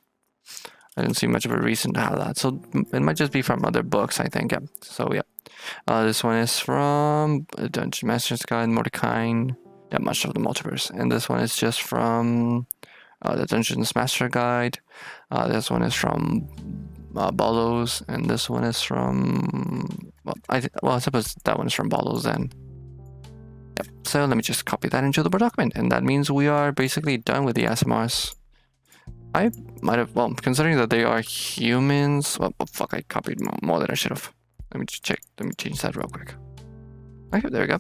I didn't see much of a reason to have that. So it might just be from other books, I think. Yeah. So yeah. This one is from Dungeon Master's Guide, Mordecai. Yeah, Master of the Multiverse. And this one is just from the Dungeons Master Guide. This one is from Bolos, and this one is from... Well, I suppose that one is from Bolos then. Yep. So let me just copy that into the document, and that means we are basically done with the Aasimars. I might have... Well, considering that they are humans... Well, fuck, I copied more than I should have. Let me just check. Let me change that real quick. Okay, there we go.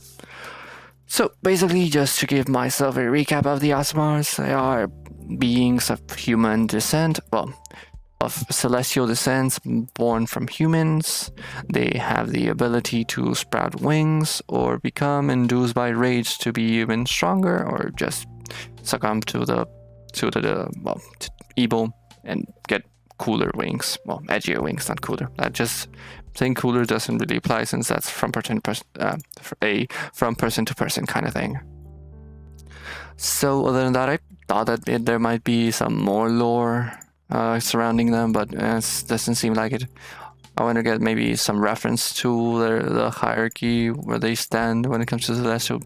So basically, just to give myself a recap of the Aasimars, they are beings of human descent, well, of celestial descent, born from humans. They have the ability to sprout wings or become induced by rage to be even stronger, or just succumb to evil and get cooler wings. Well, edgier wings, not cooler. That just saying cooler doesn't really apply, since that's from person to person kind of thing. So other than that, I thought that there might be some more lore surrounding them, but it doesn't seem like it. I want to get maybe some reference to the hierarchy, where they stand when it comes to the celestial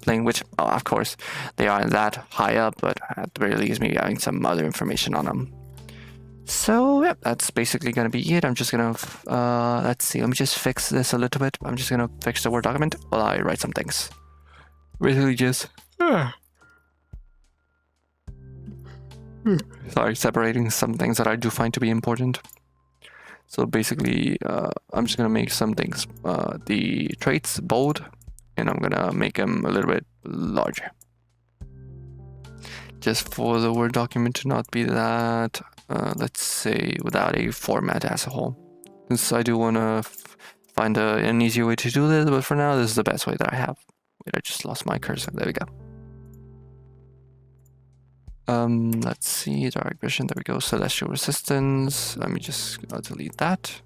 plane, which, of course, they aren't that high up, but at the very least, maybe having some other information on them. So, yeah, that's basically going to be it. I'm just going to, let's see, let me just fix this a little bit. I'm just going to fix the Word document while I write some things. Basically just... Sorry, separating some things that I do find to be important. So basically, I'm just gonna make some things, the traits bold, and I'm gonna make them a little bit larger. Just for the Word document to not be that, let's say, without a format as a whole. Since I do wanna find an easier way to do this, but for now, this is the best way that I have. Wait, I just lost my cursor. There we go. Let's see, direct vision, there we go, celestial resistance. Let me just delete that.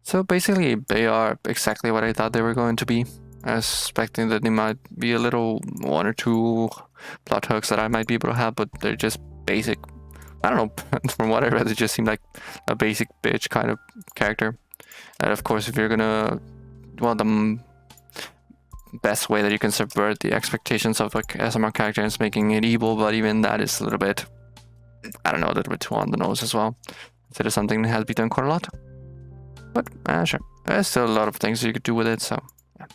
So basically, they are exactly what I thought they were going to be. I was expecting that they might be a little one or two plot hooks that I might be able to have, but they're just basic. I don't know, from what I read, it just seemed like a basic bitch kind of character. And of course, if you're gonna, well, the best way that you can subvert the expectations of a Aasimar character is making it evil, but even that is a little bit, I don't know, a little bit too on the nose as well. Instead of something that has been done quite a lot. But, sure. There's still a lot of things you could do with it, so, yeah.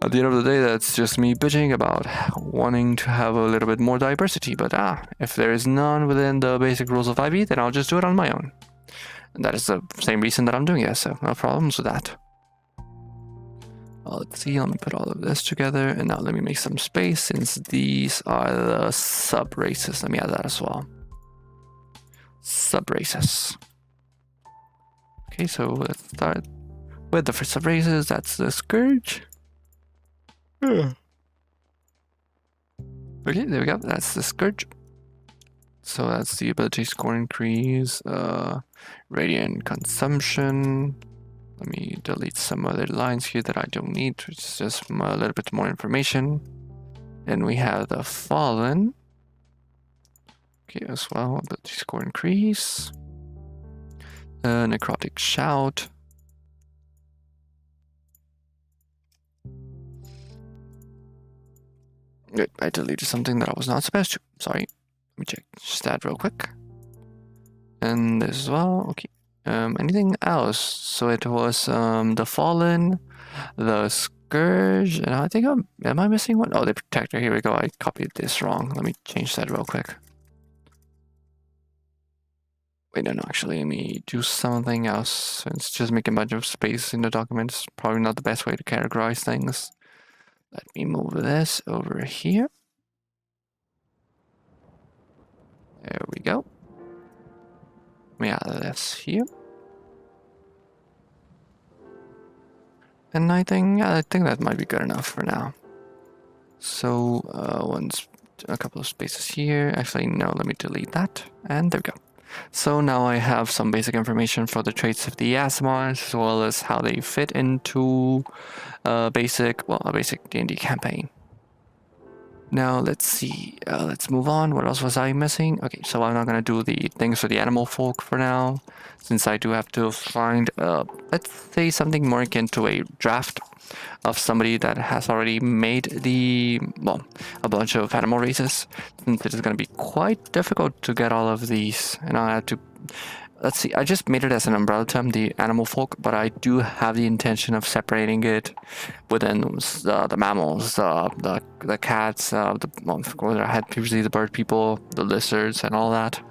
At the end of the day, that's just me bitching about wanting to have a little bit more diversity, but if there is none within the basic rules of 5e, then I'll just do it on my own. And that is the same reason that I'm doing it, so no problems with that. Let's see, let me put all of this together, and now let me make some space, since these are the sub-races. Let me add that as well. Sub-races. Okay, so let's start with the first sub-races. That's the Scourge. Okay, there we go. That's the Scourge. So that's the ability score increase, radiant consumption. Let me delete some other lines here that I don't need. It's just a little bit more information. And we have the Fallen. Okay, as well, ability score increase. Necrotic Shout. Good, I deleted something that I was not supposed to. Sorry. Let me check that real quick. And this as well. Okay. Anything else? So it was the Fallen, the Scourge, and I think am I missing one? Oh, the Protector. Here we go. I copied this wrong. Let me change that real quick. Wait, no, actually, let me do something else. It's just making a bunch of space in the document. It's probably not the best way to categorize things. Let me move this over here. There we go. Let me add this here. And I think that might be good enough for now. So a couple of spaces here. Actually, no, let me delete that. And there we go. So now I have some basic information for the traits of the Aasimars, as well as how they fit into a basic D&D campaign. Now let's see, let's move on. What else was I missing? Okay, so I'm not gonna do the things for the animal folk for now, since I do have to find, let's say something more akin to a draft of somebody that has already made a bunch of animal races, since it is gonna be quite difficult to get all of these, and I have to, let's see, I just made it as an umbrella term, the animal folk, but I do have the intention of separating it within the mammals, the cats, I had previously the bird people, the lizards, and all that.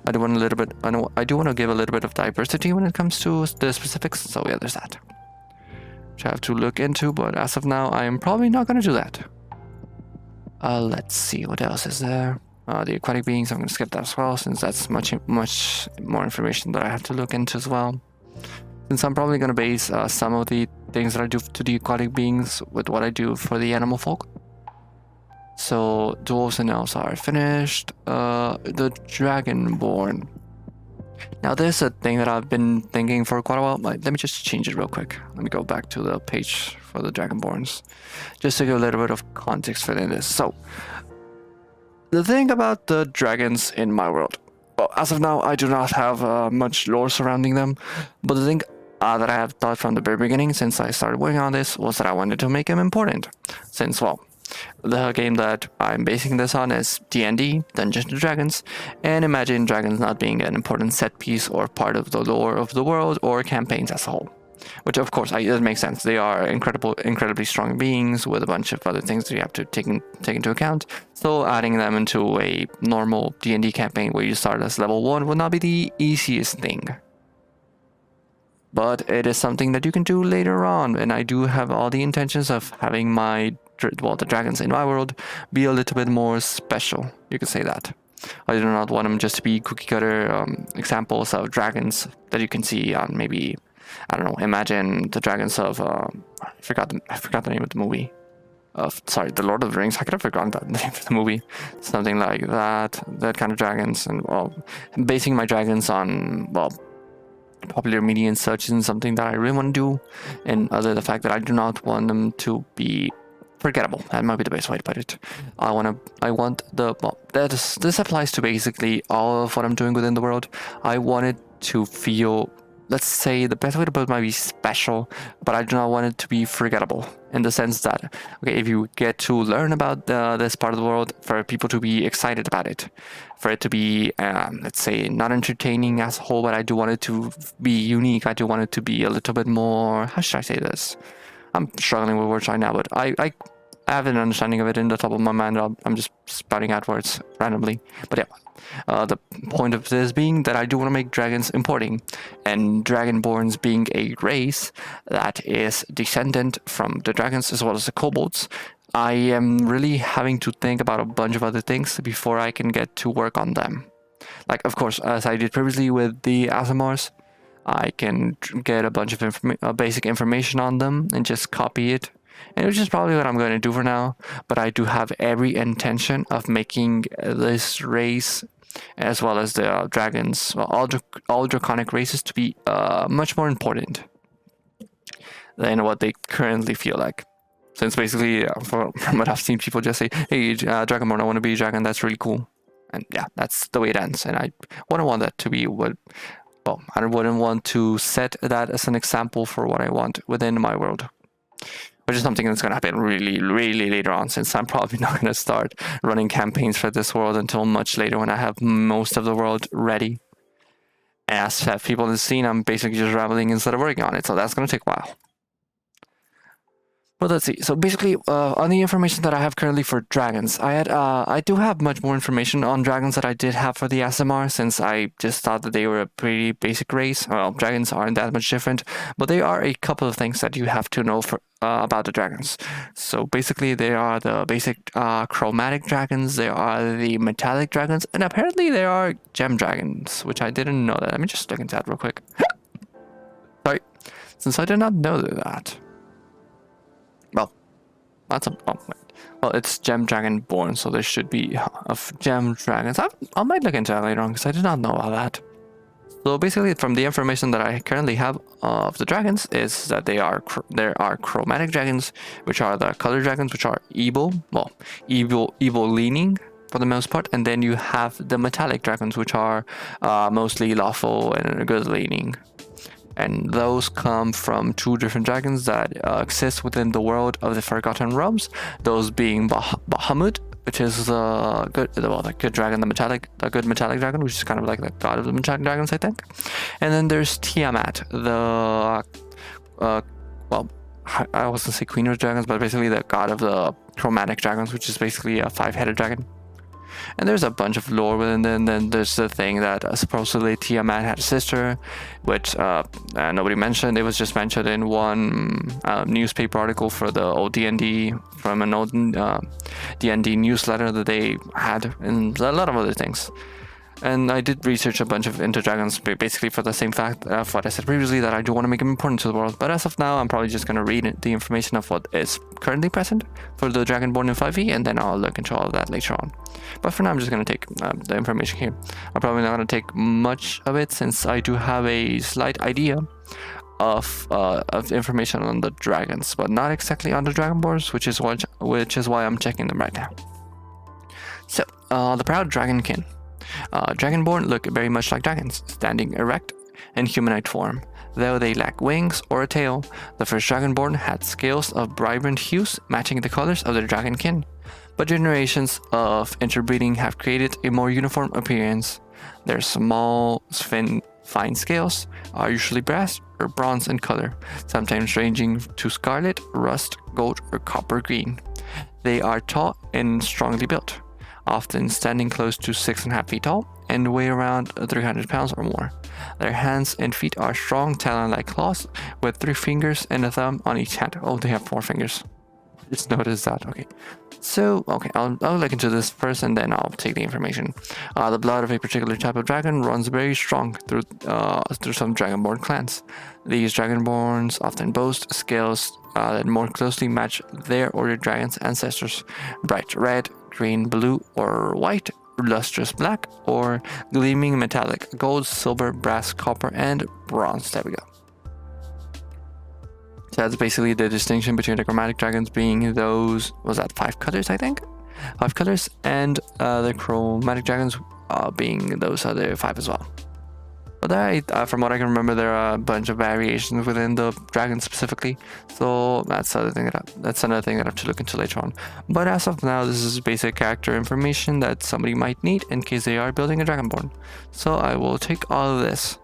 I do want to give a little bit of diversity when it comes to the specifics, so yeah, there's that. Which I have to look into, but as of now, I am probably not going to do that. Let's see, what else is there? The aquatic beings, I'm going to skip that as well, since that's much more information that I have to look into as well. Since I'm probably going to base some of the things that I do to the aquatic beings with what I do for the animal folk. So, dwarves and elves are finished. The Dragonborn. Now, there's a thing that I've been thinking for quite a while. Let me just change it real quick. Let me go back to the page for the Dragonborns, just to give a little bit of context for this. So, the thing about the dragons in my world, well, as of now, I do not have much lore surrounding them, but the thing that I have thought from the very beginning, since I started working on this, was that I wanted to make them important. Since, well, the game that I'm basing this on is D&D, Dungeons & Dragons, and imagine dragons not being an important set piece or part of the lore of the world or campaigns as a whole. Which, of course, it makes sense. They are incredibly strong beings with a bunch of other things that you have to take into account. So adding them into a normal D&D campaign where you start as level 1 would not be the easiest thing. But it is something that you can do later on, and I do have all the intentions of having the dragons in my world be a little bit more special. You could say that. I do not want them just to be cookie cutter examples of dragons that you can see on maybe, I don't know, imagine the dragons of I forgot the name of the movie. The Lord of the Rings. I could have forgotten the name of the movie. Something like that kind of dragons, and basing my dragons on popular media and such isn't something that I really want to do, and other the fact that I do not want them to be forgettable. That might be the best way to put it. This applies to basically all of what I'm doing within the world. I want it to feel, let's say, the best way to put it might be special, but I do not want it to be forgettable, in the sense that, okay, if you get to learn about this part of the world, for people to be excited about it, for it to be, let's say, not entertaining as a whole, but I do want it to be unique. I do want it to be a little bit more, how should I say this? I'm struggling with words right now, but I have an understanding of it in the top of my mind. I'm just spouting out words randomly. But yeah, the point of this being that I do want to make dragons importing, and Dragonborns being a race that is descendant from the dragons as well as the kobolds. I am really having to think about a bunch of other things before I can get to work on them. Like, of course, as I did previously with the Aasimars, I can get a bunch of basic information on them and just copy it, and which is probably what I'm going to do for now. But I do have every intention of making this race, as well as the dragons, all draconic races, to be much more important than what they currently feel like. Since basically, from what I've seen, people just say, "Hey, Dragonborn, I want to be a dragon. That's really cool," and yeah, that's the way it ends. And I wouldn't want that to be what. Well, I wouldn't want to set that as an example for what I want within my world, which is something that's going to happen really, really later on, since I'm probably not going to start running campaigns for this world until much later when I have most of the world ready. As have people in the scene, I'm basically just rambling instead of working on it, so that's going to take a while. But let's see. So basically, on the information that I have currently for dragons, I do have much more information on dragons that I did have for the Aasimar, since I just thought that they were a pretty basic race. Well, dragons aren't that much different, but there are a couple of things that you have to know about the dragons. So basically, they are the basic chromatic dragons, there are the metallic dragons, and apparently there are gem dragons, which I didn't know that. Let me just look into that real quick. Sorry, since I did not know that. Well, that's well, it's Gem Dragonborn, so there should be gem dragons. I might look into that later on, because I did not know about that. So basically, from the information that I currently have of the dragons, is that there are chromatic dragons, which are the color dragons, which are evil leaning for the most part, and then you have the metallic dragons, which are mostly lawful and good leaning. And those come from two different dragons that exist within the world of the Forgotten Realms. Those being Bahamut, which is the good dragon, the good metallic dragon, which is kind of like the god of the metallic dragons, I think. And then there's Tiamat, the well, I was gonna say queen of dragons, but basically the god of the chromatic dragons, which is basically a 5-headed dragon. And there's a bunch of lore within them. Then there's the thing that supposedly Tiamat had a sister, which nobody mentioned. It was just mentioned in one newspaper article for the old D&D, from an old D&D newsletter that they had, and a lot of other things. And I did research a bunch of into dragons, basically for the same fact of what I said previously, that I do want to make them important to the world. But as of now, I'm probably just going to read the information of what is currently present for the Dragonborn in 5e, and then I'll look into all of that later on. But for now, I'm just going to take the information here. I'm probably not going to take much of it, since I do have a slight idea of information on the dragons, but not exactly on the Dragonborns, which is why I'm checking them right now. So, the proud dragonkin. Dragonborn look very much like dragons, standing erect in humanoid form. Though they lack wings or a tail, the first Dragonborn had scales of vibrant hues matching the colors of their dragonkin. But generations of interbreeding have created a more uniform appearance. Their small fine scales, are usually brass or bronze in color, sometimes ranging to scarlet, rust, gold, or copper green. They are tall and strongly built, often standing close to 6.5 feet tall and weigh around 300 pounds or more. Their hands and feet are strong, talon-like claws with 3 fingers and a thumb on each hand. Oh, they have 4 fingers. Just noticed that. Okay. So, okay, I'll look into this first and then I'll take the information. The blood of a particular type of dragon runs very strong through some dragonborn clans. These dragonborns often boast scales that more closely match their ordered dragon's ancestors. Bright red, green, blue, or white, lustrous black, or gleaming metallic, gold, silver, brass, copper, and bronze. There we go. So that's basically the distinction between the chromatic dragons being those, was that 5 colors, I think? 5 colors, and the chromatic dragons being those other 5 as well. But from what I can remember, there are a bunch of variations within the dragon specifically. So that's another thing that I have to look into later on. But as of now, this is basic character information that somebody might need in case they are building a dragonborn. So I will take all of this,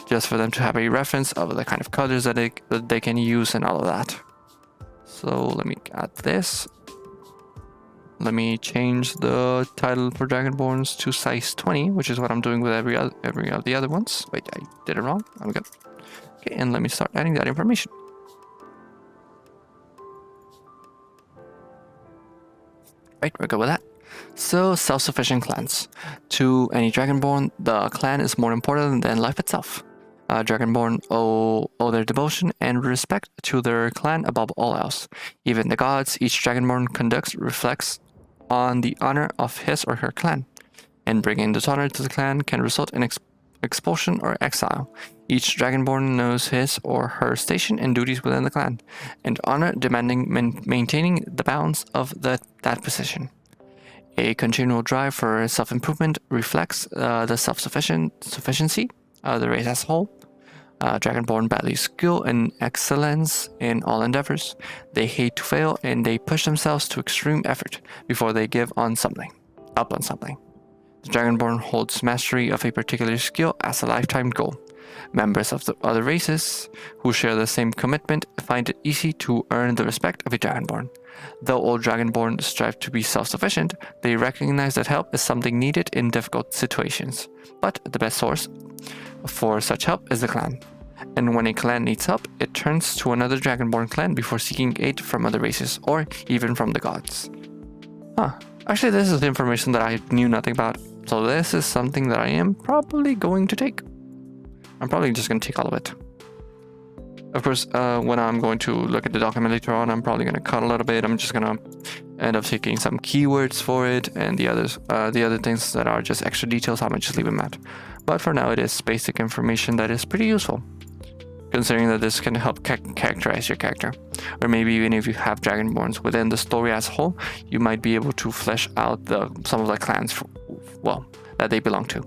just for them to have a reference of the kind of colors that they can use and all of that. So let me add this. Let me change the title for Dragonborns to size 20, which is what I'm doing with every of the other ones. Wait, I did it wrong. There we go. Okay, and let me start adding that information. Right, we're good with that. So, self-sufficient clans. To any Dragonborn, the clan is more important than life itself. Dragonborn owe their devotion and respect to their clan above all else. Even the gods each Dragonborn conducts reflects on the honor of his or her clan, and bringing dishonor to the clan can result in expulsion or exile. Each Dragonborn knows his or her station and duties within the clan, and honor demanding maintaining the bounds of that position. A continual drive for self-improvement reflects the self-sufficiency of the race as a whole. Dragonborn value skill and excellence in all endeavors. They hate to fail and they push themselves to extreme effort before they give up on something. The Dragonborn holds mastery of a particular skill as a lifetime goal. Members of the other races who share the same commitment find it easy to earn the respect of a Dragonborn. Though all Dragonborn strive to be self-sufficient, they recognize that help is something needed in difficult situations. But the best source for such help is the clan. And when a clan needs help, it turns to another Dragonborn clan before seeking aid from other races, or even from the gods. Actually, this is information that I knew nothing about, so this is something that I am probably going to take. I'm probably just going to take all of it. Of course, when I'm going to look at the document later on, I'm probably going to cut a little bit. I'm just going to end up taking some keywords for it, and the other things that are just extra details, I might just leave them at. But for now, it is basic information that is pretty useful, considering that this can help characterize your character. Or maybe even if you have Dragonborns within the story as a whole, you might be able to flesh out some of the clans, that they belong to.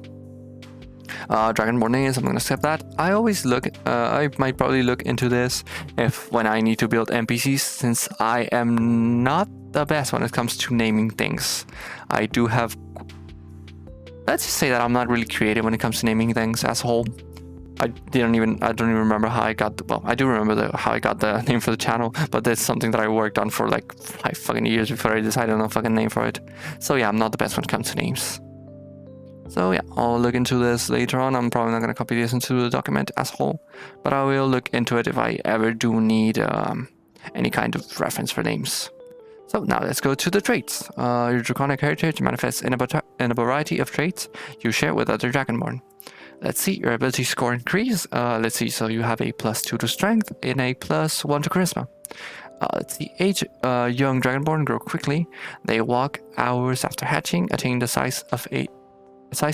Dragonborn names, I'm going to skip that. I might probably look into this when I need to build NPCs, since I am not the best when it comes to naming things. I do have, let's just say that I'm not really creative when it comes to naming things as a whole. I don't even remember how I got I do remember how I got the name for the channel, but that's something that I worked on for like 5 fucking years before I decided on a fucking name for it. So yeah, I'm not the best when it comes to names. So yeah, I'll look into this later on. I'm probably not going to copy this into the document as a whole, but I will look into it if I ever do need any kind of reference for names. So now let's go to the traits. Your draconic heritage manifests in a variety of traits you share with other Dragonborn. Let's see, your ability score increase. Let's see, so you have a +2 to strength and a +1 to charisma. Let's see, age. Young Dragonborn grow quickly. They walk hours after hatching, attain the size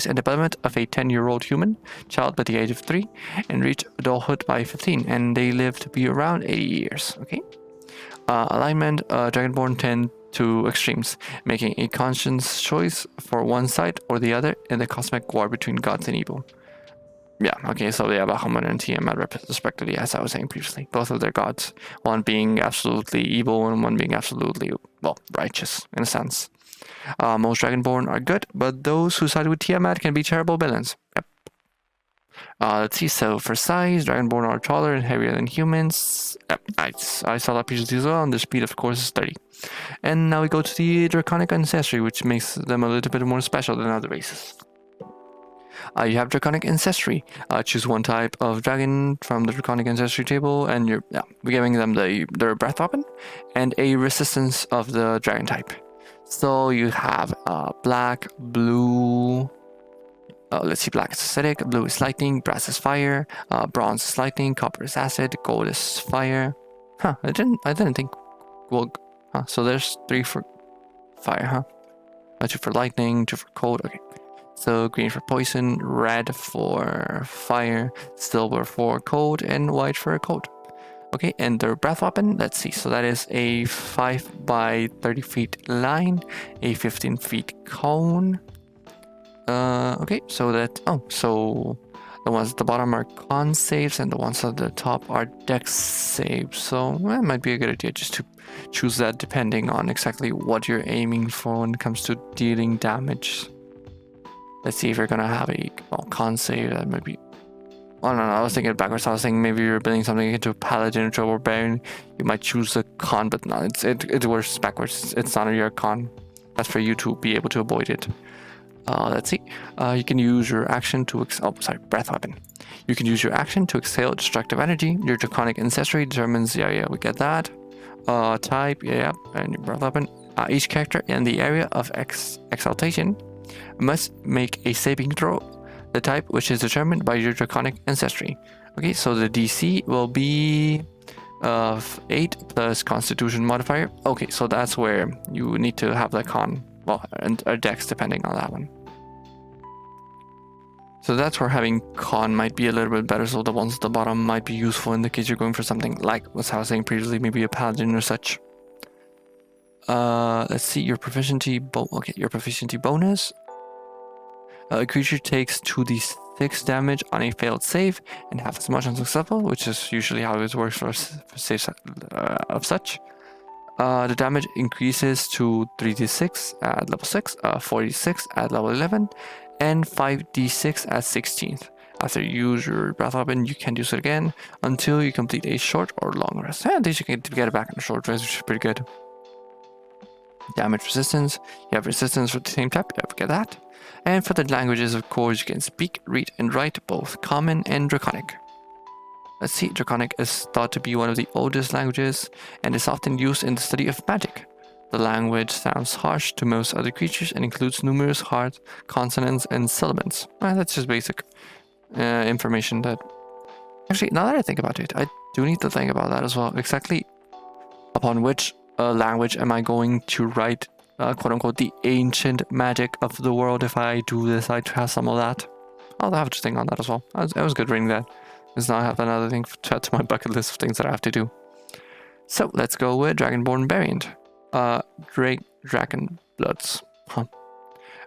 and development of a 10-year-old human child by the age of 3, and reach adulthood by 15, and they live to be around 80 years. Okay. Alignment. Dragonborn tend to extremes, making a conscious choice for one side or the other in the cosmic war between gods and evil. Yeah, okay, so they have Aasimar and Tiamat respectively, as I was saying previously. Both of their gods, one being absolutely evil and one being absolutely, righteous, in a sense. Most Dragonborn are good, but those who side with Tiamat can be terrible villains. Yep. Let's see. So for size, Dragonborn are taller and heavier than humans. Yep, I saw that previously as well. And the speed, of course, is 30. And now we go to the Draconic Ancestry, which makes them a little bit more special than other races. You have Draconic Ancestry. Choose one type of dragon from the Draconic Ancestry table, and you're giving them their breath weapon and a resistance of the dragon type. So you have black, blue. Let's see, black is acidic, blue is lightning, brass is fire, bronze is lightning, copper is acid, gold is fire. Huh? I didn't think. Well, so there's 3 for fire, huh? 2 for lightning, 2 for cold. Okay. So green for poison, red for fire, silver for cold, and white for cold. Okay, and their breath weapon, let's see. So that is a 5 by 30 feet line, a 15 feet cone. Okay, so that, so the ones at the bottom are con saves and the ones at the top are dex saves. So it might be a good idea just to choose that depending on exactly what you're aiming for when it comes to dealing damage. Let's see if you're gonna have a con save. That might be. Well, no, I was thinking backwards. I was thinking maybe you're building something into a paladin or barbarian. You might choose the con, but no, it works backwards. It's not your con. That's for you to be able to avoid it. Let's see. You can use your action to breath weapon. You can use your action to exhale destructive energy. Your Draconic Ancestry determines. Yeah, we get that. Type. Yeah, and your breath weapon. Each character in the area of exaltation must make a saving throw, the type which is determined by your Draconic Ancestry. Okay, so the DC will be 8 plus Constitution modifier. Okay, so that's where you need to have the con, and a dex depending on that one. So that's where having con might be a little bit better, so the ones at the bottom might be useful in the case you're going for something like what I was saying previously, maybe a paladin or such. Let's see, your proficiency bonus. A creature takes 2d6 damage on a failed save and half as much on successful, which is usually how it works for saves of such. The damage increases to 3d6 at level 6, 4d6 at level 11, and 5d6 at 16th. After you use your breath weapon, you can use it again until you complete a short or long rest. And at least you can get it back in a short rest, which is pretty good. Damage resistance. You have resistance for the same type, you forget that. And for the languages, of course, you can speak, read, and write both Common and Draconic. Let's see, Draconic is thought to be one of the oldest languages and is often used in the study of magic. The language sounds harsh to most other creatures and includes numerous hard consonants and sibilants. That's just basic information that... Actually, now that I think about it, I do need to think about that as well. Exactly upon which language am I going to write quote-unquote the ancient magic of the world if I do decide to have some of that. I'll have to think on that as well. It was good reading that. Because now I have another thing to add to my bucket list of things that I have to do. So let's go with Dragonborn variant. Dragon Bloods.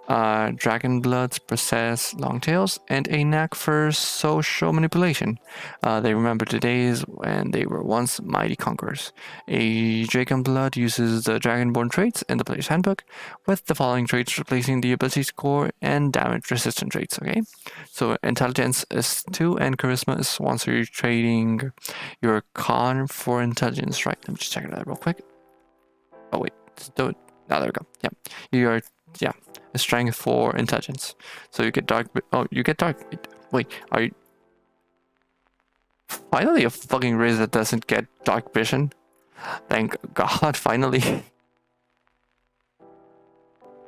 Dragon Bloods possess long tails and a knack for social manipulation. They remember the days when they were once mighty conquerors. A Dragon Blood uses the Dragonborn traits in the player's handbook, with the following traits replacing the ability score and damage resistant traits. Okay, so intelligence is 2 and charisma is 1. So you're trading your con for intelligence, right? Let me just check it out real quick. Oh wait, do it. There we go. Yeah, a strength for intelligence. So you get dark. Oh, you get dark. Wait, are you finally a fucking race that doesn't get dark vision? Thank God, finally.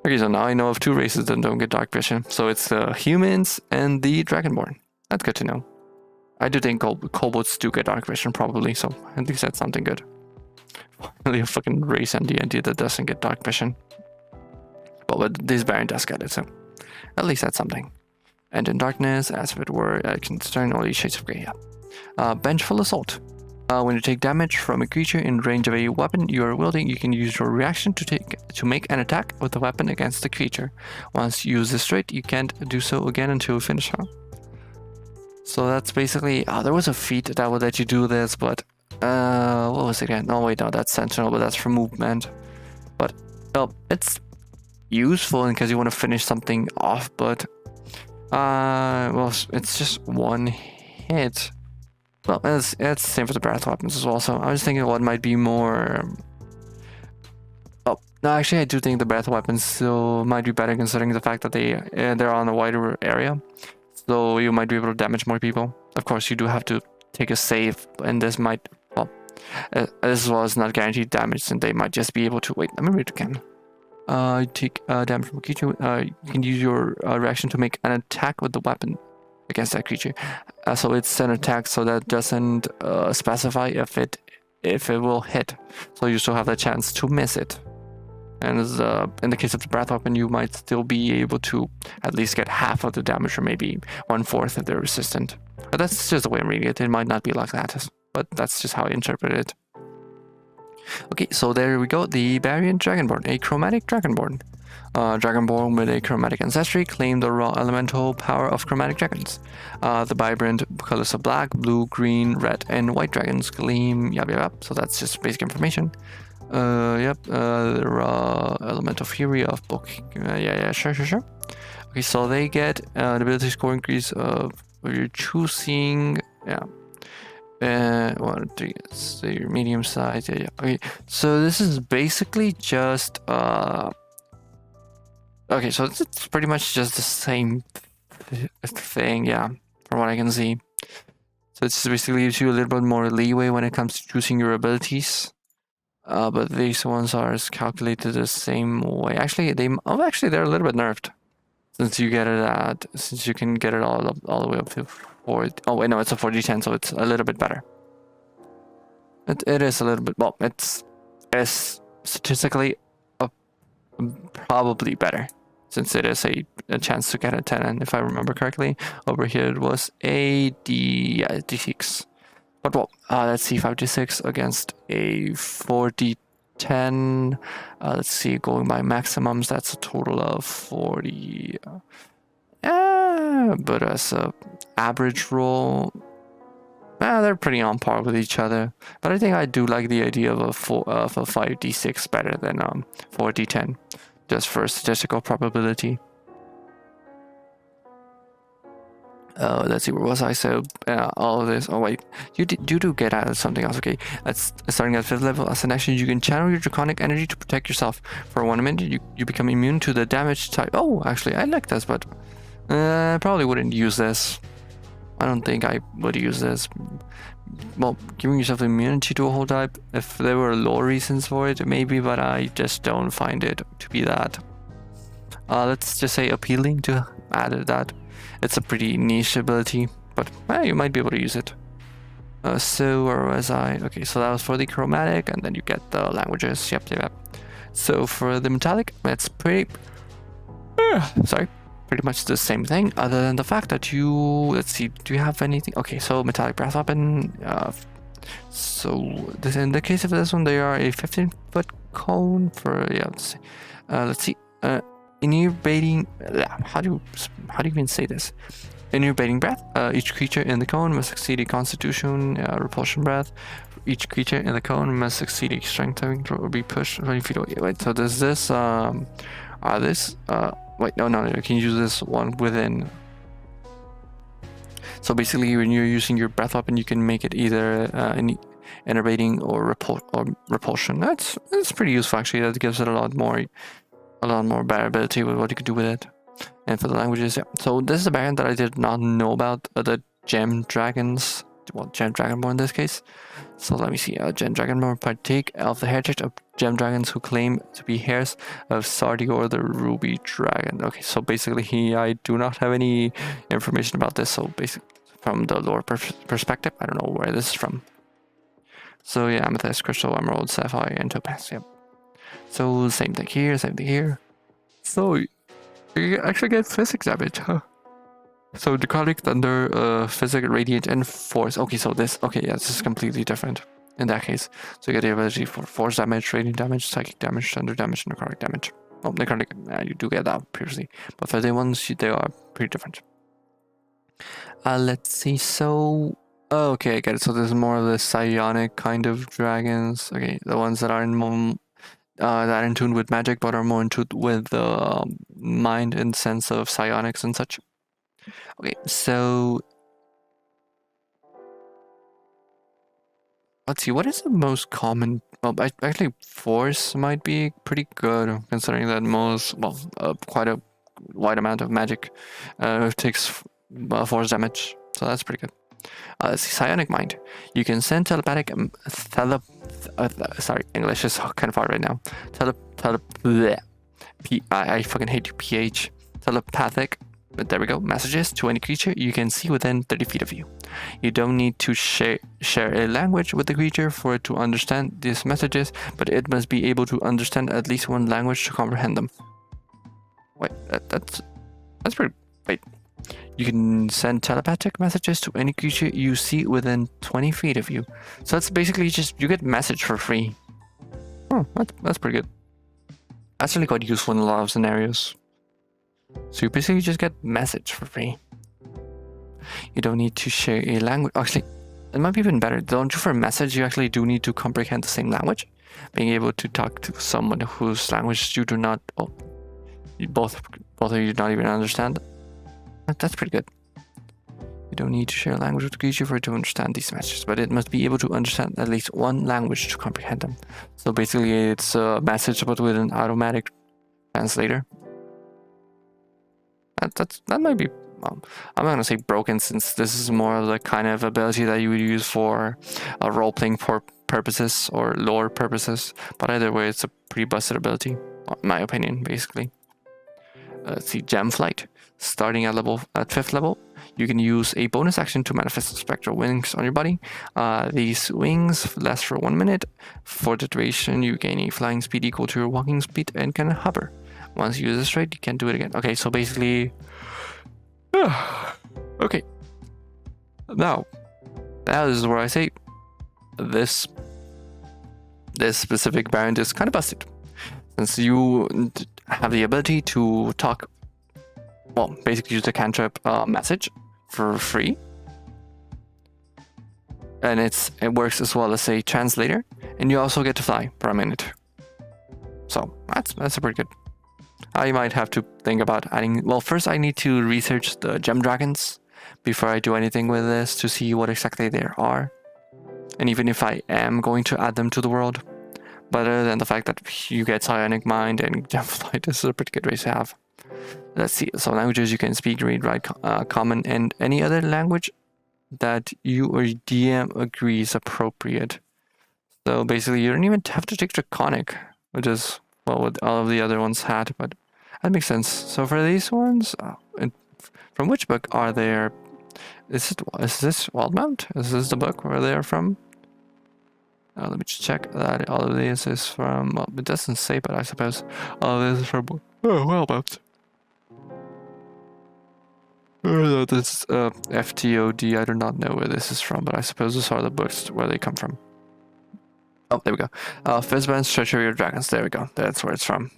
Okay, so now I know of 2 races that don't get dark vision. So it's the humans and the Dragonborn. That's good to know. I do think kobolds do get dark vision, probably. So at least that's something good. Finally, a fucking race in D&D that doesn't get dark vision. But this variant does get it, so at least that's something. And in darkness, as if it were, I can turn all these shades of grey. Vengeful Assault. When you take damage from a creature in range of a weapon you are wielding, you can use your reaction to make an attack with the weapon against the creature. Once you use this trait, you can't do so again until you finish her. So that's basically... there was a feat that would let you do this, but... what was it again? No, wait, no, that's Sentinel, but that's for movement. But, it's useful in case you want to finish something off, but Well, it's just one hit. Well, it's the same for the breath weapons as well. So I was thinking what might be more. Oh no, actually, I do think the breath weapons still might be better considering the fact that they're on a wider area, so you might be able to damage more people. Of course, you do have to take a save, and this might well, as well as not guaranteed damage, and they might just be able to wait. Let me read it again. You take damage from a creature. You can use your reaction to make an attack with the weapon against that creature. So it's an attack, so that doesn't specify if it will hit. So you still have the chance to miss it. And as, in the case of the breath weapon, you might still be able to at least get half of the damage, or maybe 1/4 if they're resistant. But that's just the way I'm reading it. It might not be like that, but that's just how I interpret it. Okay, so there we go. The Variant Dragonborn, a chromatic Dragonborn. Dragonborn with a chromatic ancestry claim the raw elemental power of chromatic dragons. The vibrant colors of black, blue, green, red, and white dragons gleam. Yep. So that's just basic information. The raw elemental fury of book. Sure. Okay, so they get the ability score increase of you're choosing. Yeah. 1, 3, so your medium size. Yeah. Okay, so this is basically just okay, so it's pretty much just the same thing, yeah, from what I can see. So it basically gives you a little bit more leeway when it comes to choosing your abilities. But these ones are calculated the same way. Actually, they're a little bit nerfed, since you can get it all the way up to 4. Oh wait, no, it's a 4d10, so it's a little bit better. It is a little bit. Well, it's statistically probably better, since it is a chance to get a 10. And if I remember correctly, over here it was a d6. But well, let's see, 5d6 against a 4d10. Let's see, going by maximums, that's a total of 40. But as a average roll, they're pretty on par with each other. But I think I do like the idea of a 5d6 better than 4d10, just for statistical probability. Let's see, where was I? So all of this. Oh wait, you do get out of something else. Okay, that's starting at 5th level. As an action, you can channel your draconic energy to protect yourself for 1 minute. You become immune to the damage type. Oh, actually, I like this, but I probably wouldn't use this. I don't think I would use this. Well, giving yourself immunity to a whole type, if there were lore reasons for it, maybe, but I just don't find it to be that. Let's just say appealing to add that. It's a pretty niche ability, but you might be able to use it. So where was I? Okay, so that was for the chromatic, and then you get the languages. Yep. So for the metallic, it's pretty much the same thing, other than the fact that let's see, do you have anything? Okay, so metallic breath weapon. So in the case of this one, they are a 15-foot cone for let's see. Innervating. How do you even say this? Innervating breath. Each creature in the cone must succeed a Constitution repulsion breath. Each creature in the cone must succeed a strength saving throw or be pushed 20 feet away. Wait, so does this wait, no, you can use this one within. So basically, when you're using your breath weapon, you can make it either innervating or repulsion. That's pretty useful actually. That gives it a lot more variability with what you can do with it. And for the languages, yeah. So this is a variant that I did not know about, the gem dragons. Well, gem dragonborn in this case. So let me see. Gem dragonborn partake of the heritage of gem dragons who claim to be heirs of Sardior the ruby dragon. Okay, so basically I do not have any information about this. So basically, from the lore perspective, I don't know where this is from. So yeah, amethyst, crystal, emerald, sapphire, and topaz. Yep. So same thing here. So you actually get physics damage, huh? So draconic thunder, physics, radiant, and force. Okay, so this is completely different in that case. So you get the ability for force damage, radiant damage, psychic damage, thunder damage, and necrotic damage. Oh, necrotic, you do get that previously, but for the ones they are pretty different. Let's see. So okay, I get it. So there's more of the psionic kind of dragons. Okay, the ones that are in tune with magic, but are more in tune with the mind and sense of psionics and such. Okay, so let's see. What is the most common? Well, actually, force might be pretty good considering that quite a wide amount of magic takes force damage, so that's pretty good. Let's see, psionic mind. You can send telepathic sorry, English is kind of hard right now. Bleh. I fucking hate you, PH. Telepathic, but there we go, messages to any creature you can see within 30 feet of you. You don't need to share a language with the creature for it to understand these messages, but it must be able to understand at least one language to comprehend them. Wait, that's pretty... Wait. You can send telepathic messages to any creature you see within 20 feet of you. So that's basically just, you get message for free. Oh, that's pretty good. That's really quite useful in a lot of scenarios. So you basically just get message for free. You don't need to share a language. Actually, it might be even better. Don't you, for a message, you actually do need to comprehend the same language. Being able to talk to someone whose language you do not, both of you do not even understand. That's pretty good. You don't need to share a language with the creature for it to understand these messages, but it must be able to understand at least one language to comprehend them. So basically, it's a message but with an automatic translator. That might be... I'm not gonna say broken, since this is more of the kind of ability that you would use for role-playing purposes or lore purposes. But either way, it's a pretty busted ability, in my opinion, basically. Let's see, Gem Flight. Starting at 5th level, you can use a bonus action to manifest spectral wings on your body. These wings last for 1 minute. For the duration, you gain a flying speed equal to your walking speed and can hover. Once you use this trait, you can't do it again. Okay, so basically... okay. Now this is where I say this specific variant is kind of busted. Since you have the ability to talk... Well, basically use the cantrip message for free. And it works as well as a translator. And you also get to fly for a minute. So that's a pretty good. I might have to think about adding... Well, first I need to research the gem dragons before I do anything with this to see what exactly they are. And even if I am going to add them to the world. But other than the fact that you get Psionic Mind and Gem Flight, this is a pretty good race to have. Let's see. So languages you can speak, read, write, common, and any other language that you or DM agrees appropriate. So basically, you don't even have to take Draconic, which is... well, what all of the other ones had, but that makes sense. So for these ones, from which book are they? Is this Wildmount? Is this the book where they're from? Let me just check that all of this is from... Well, it doesn't say, but I suppose all of this is from... Oh, Wildmount. This FTOD, I do not know where this is from, but I suppose these are the books where they come from. Oh, there we go. Fizzbands, Treachery of Dragons. There we go. That's where it's from.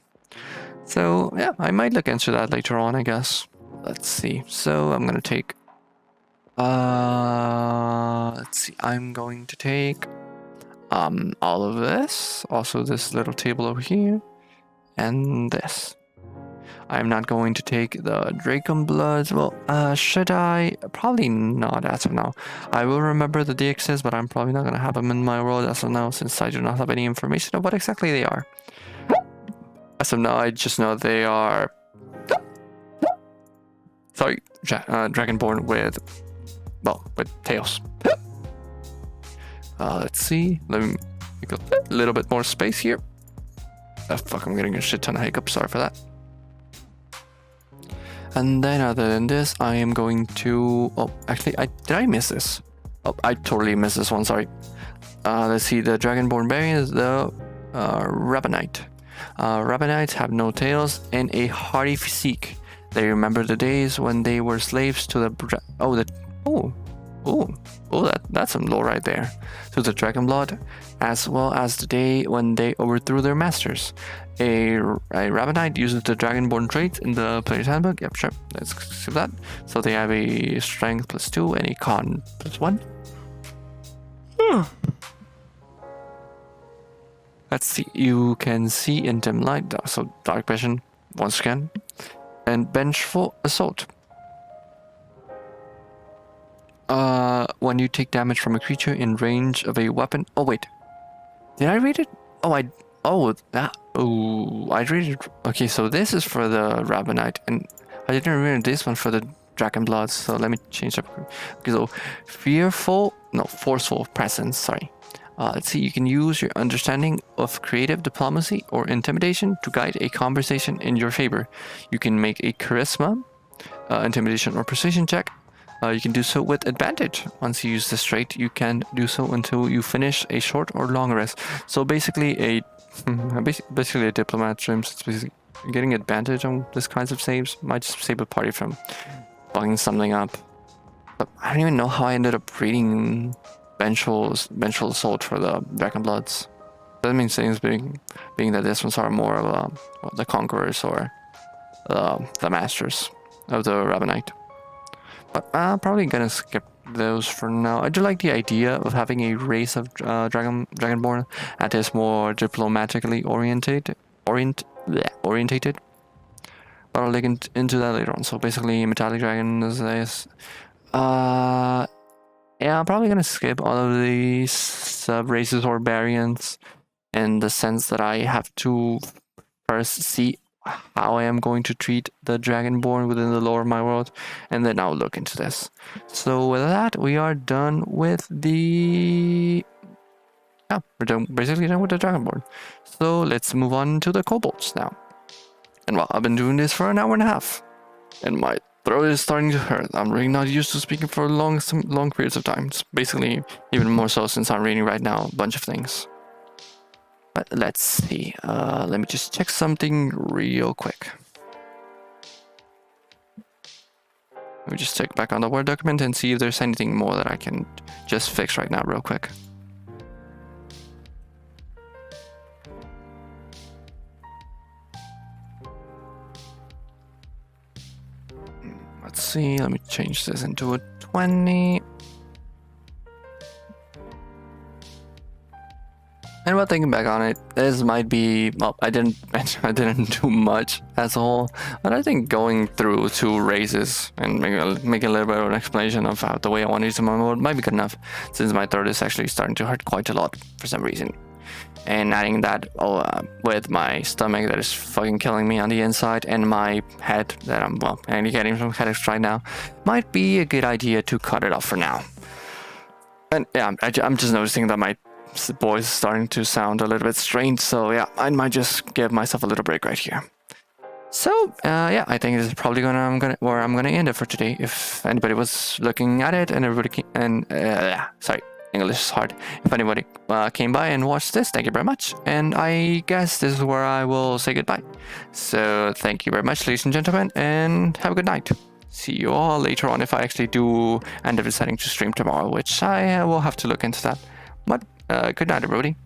So, yeah, I might look into that later on, I guess. Let's see. So, I'm going to take... let's see. I'm going to take... all of this. Also, this little table over here. And this. I'm not going to take the Dragon Bloods. Well, should I? Probably not as of now. I will remember the DXs, but I'm probably not going to have them in my world as of now, since I do not have any information of what exactly they are. As of now, I just know they are... Sorry, Dragonborn with... well, with tails. Let's see. Let me make a little bit more space here. Fuck, I'm getting a shit ton of hiccups. Sorry for that. And then other than this, I am going to... Oh, actually, did I miss this? Oh, I totally missed this one, sorry. Let's see, the Dragonborn variant is the Rabbinite. Rabbinites have no tails and a hardy physique. They remember the days when they were slaves to the... that's some lore right there. To the Dragonblood, as well as the day when they overthrew their masters. A Rabbinite uses the Dragonborn traits in the player's handbook. Yep, sure. Let's skip that. So they have a strength +2 and a con +1. Let's see. You can see in dim light, so dark vision once again, and vengeful assault. when you take damage from a creature in range of a weapon. Oh wait, did I read it? Oh, I read it. Okay, so this is for the Rabbinite, and I didn't read this one for the Dragon Blood. So let me change up. Okay, so forceful presence. Sorry. Let's see. You can use your understanding of creative diplomacy or intimidation to guide a conversation in your favor. You can make a charisma, intimidation, or persuasion check. You can do so with advantage. Once you use this trait, you can do so until you finish a short or long rest. So basically a diplomat trim. So it's basically getting advantage on this kinds of saves. Might just save a party from fucking something up. But I don't even know how I ended up reading Vengeful Assault for the Dragon Bloods. That means things being that this ones are more of the Conquerors or the Masters of the Rabbinite. But I'm probably gonna skip those for now. I do like the idea of having a race of Dragonborn that is more diplomatically orientated. But I'll look into that later on. So basically, Metallic Dragon is this. Yeah, I'm probably gonna skip all of these sub-races or variants in the sense that I have to first see how I am going to treat the Dragonborn within the lore of my world, and then I'll look into this. So with that, we are done with the... Yeah, basically done with the Dragonborn. So let's move on to the kobolds now. And well, I've been doing this for an hour and a half, and my throat is starting to hurt. I'm really not used to speaking for long periods of time. It's basically even more so since I'm reading right now a bunch of things. But let's see. Let me just check something real quick. Let me just check back on the Word document and see if there's anything more that I can just fix right now real quick. Let's see. Let me change this into a 20. And while thinking back on it, this might be, well, I didn't do much as a whole, but I think going through 2 races and making a little bit of an explanation of how the way I want to use my mode might be good enough, since my throat is actually starting to hurt quite a lot for some reason. And adding that with my stomach that is fucking killing me on the inside, and my head that I'm, well, getting some headaches right now, might be a good idea to cut it off for now. And yeah, I'm just noticing that my voice is starting to sound a little bit strange, so yeah, I might just give myself a little break right here. So yeah, I think this is probably where I'm gonna end it for today. If anybody was looking at it and everybody sorry, English is hard. If anybody came by and watched this, thank you very much. And I guess this is where I will say goodbye. So thank you very much, ladies and gentlemen, and have a good night. See you all later on if I actually do end up deciding to stream tomorrow, which I will have to look into that. But good night, everybody.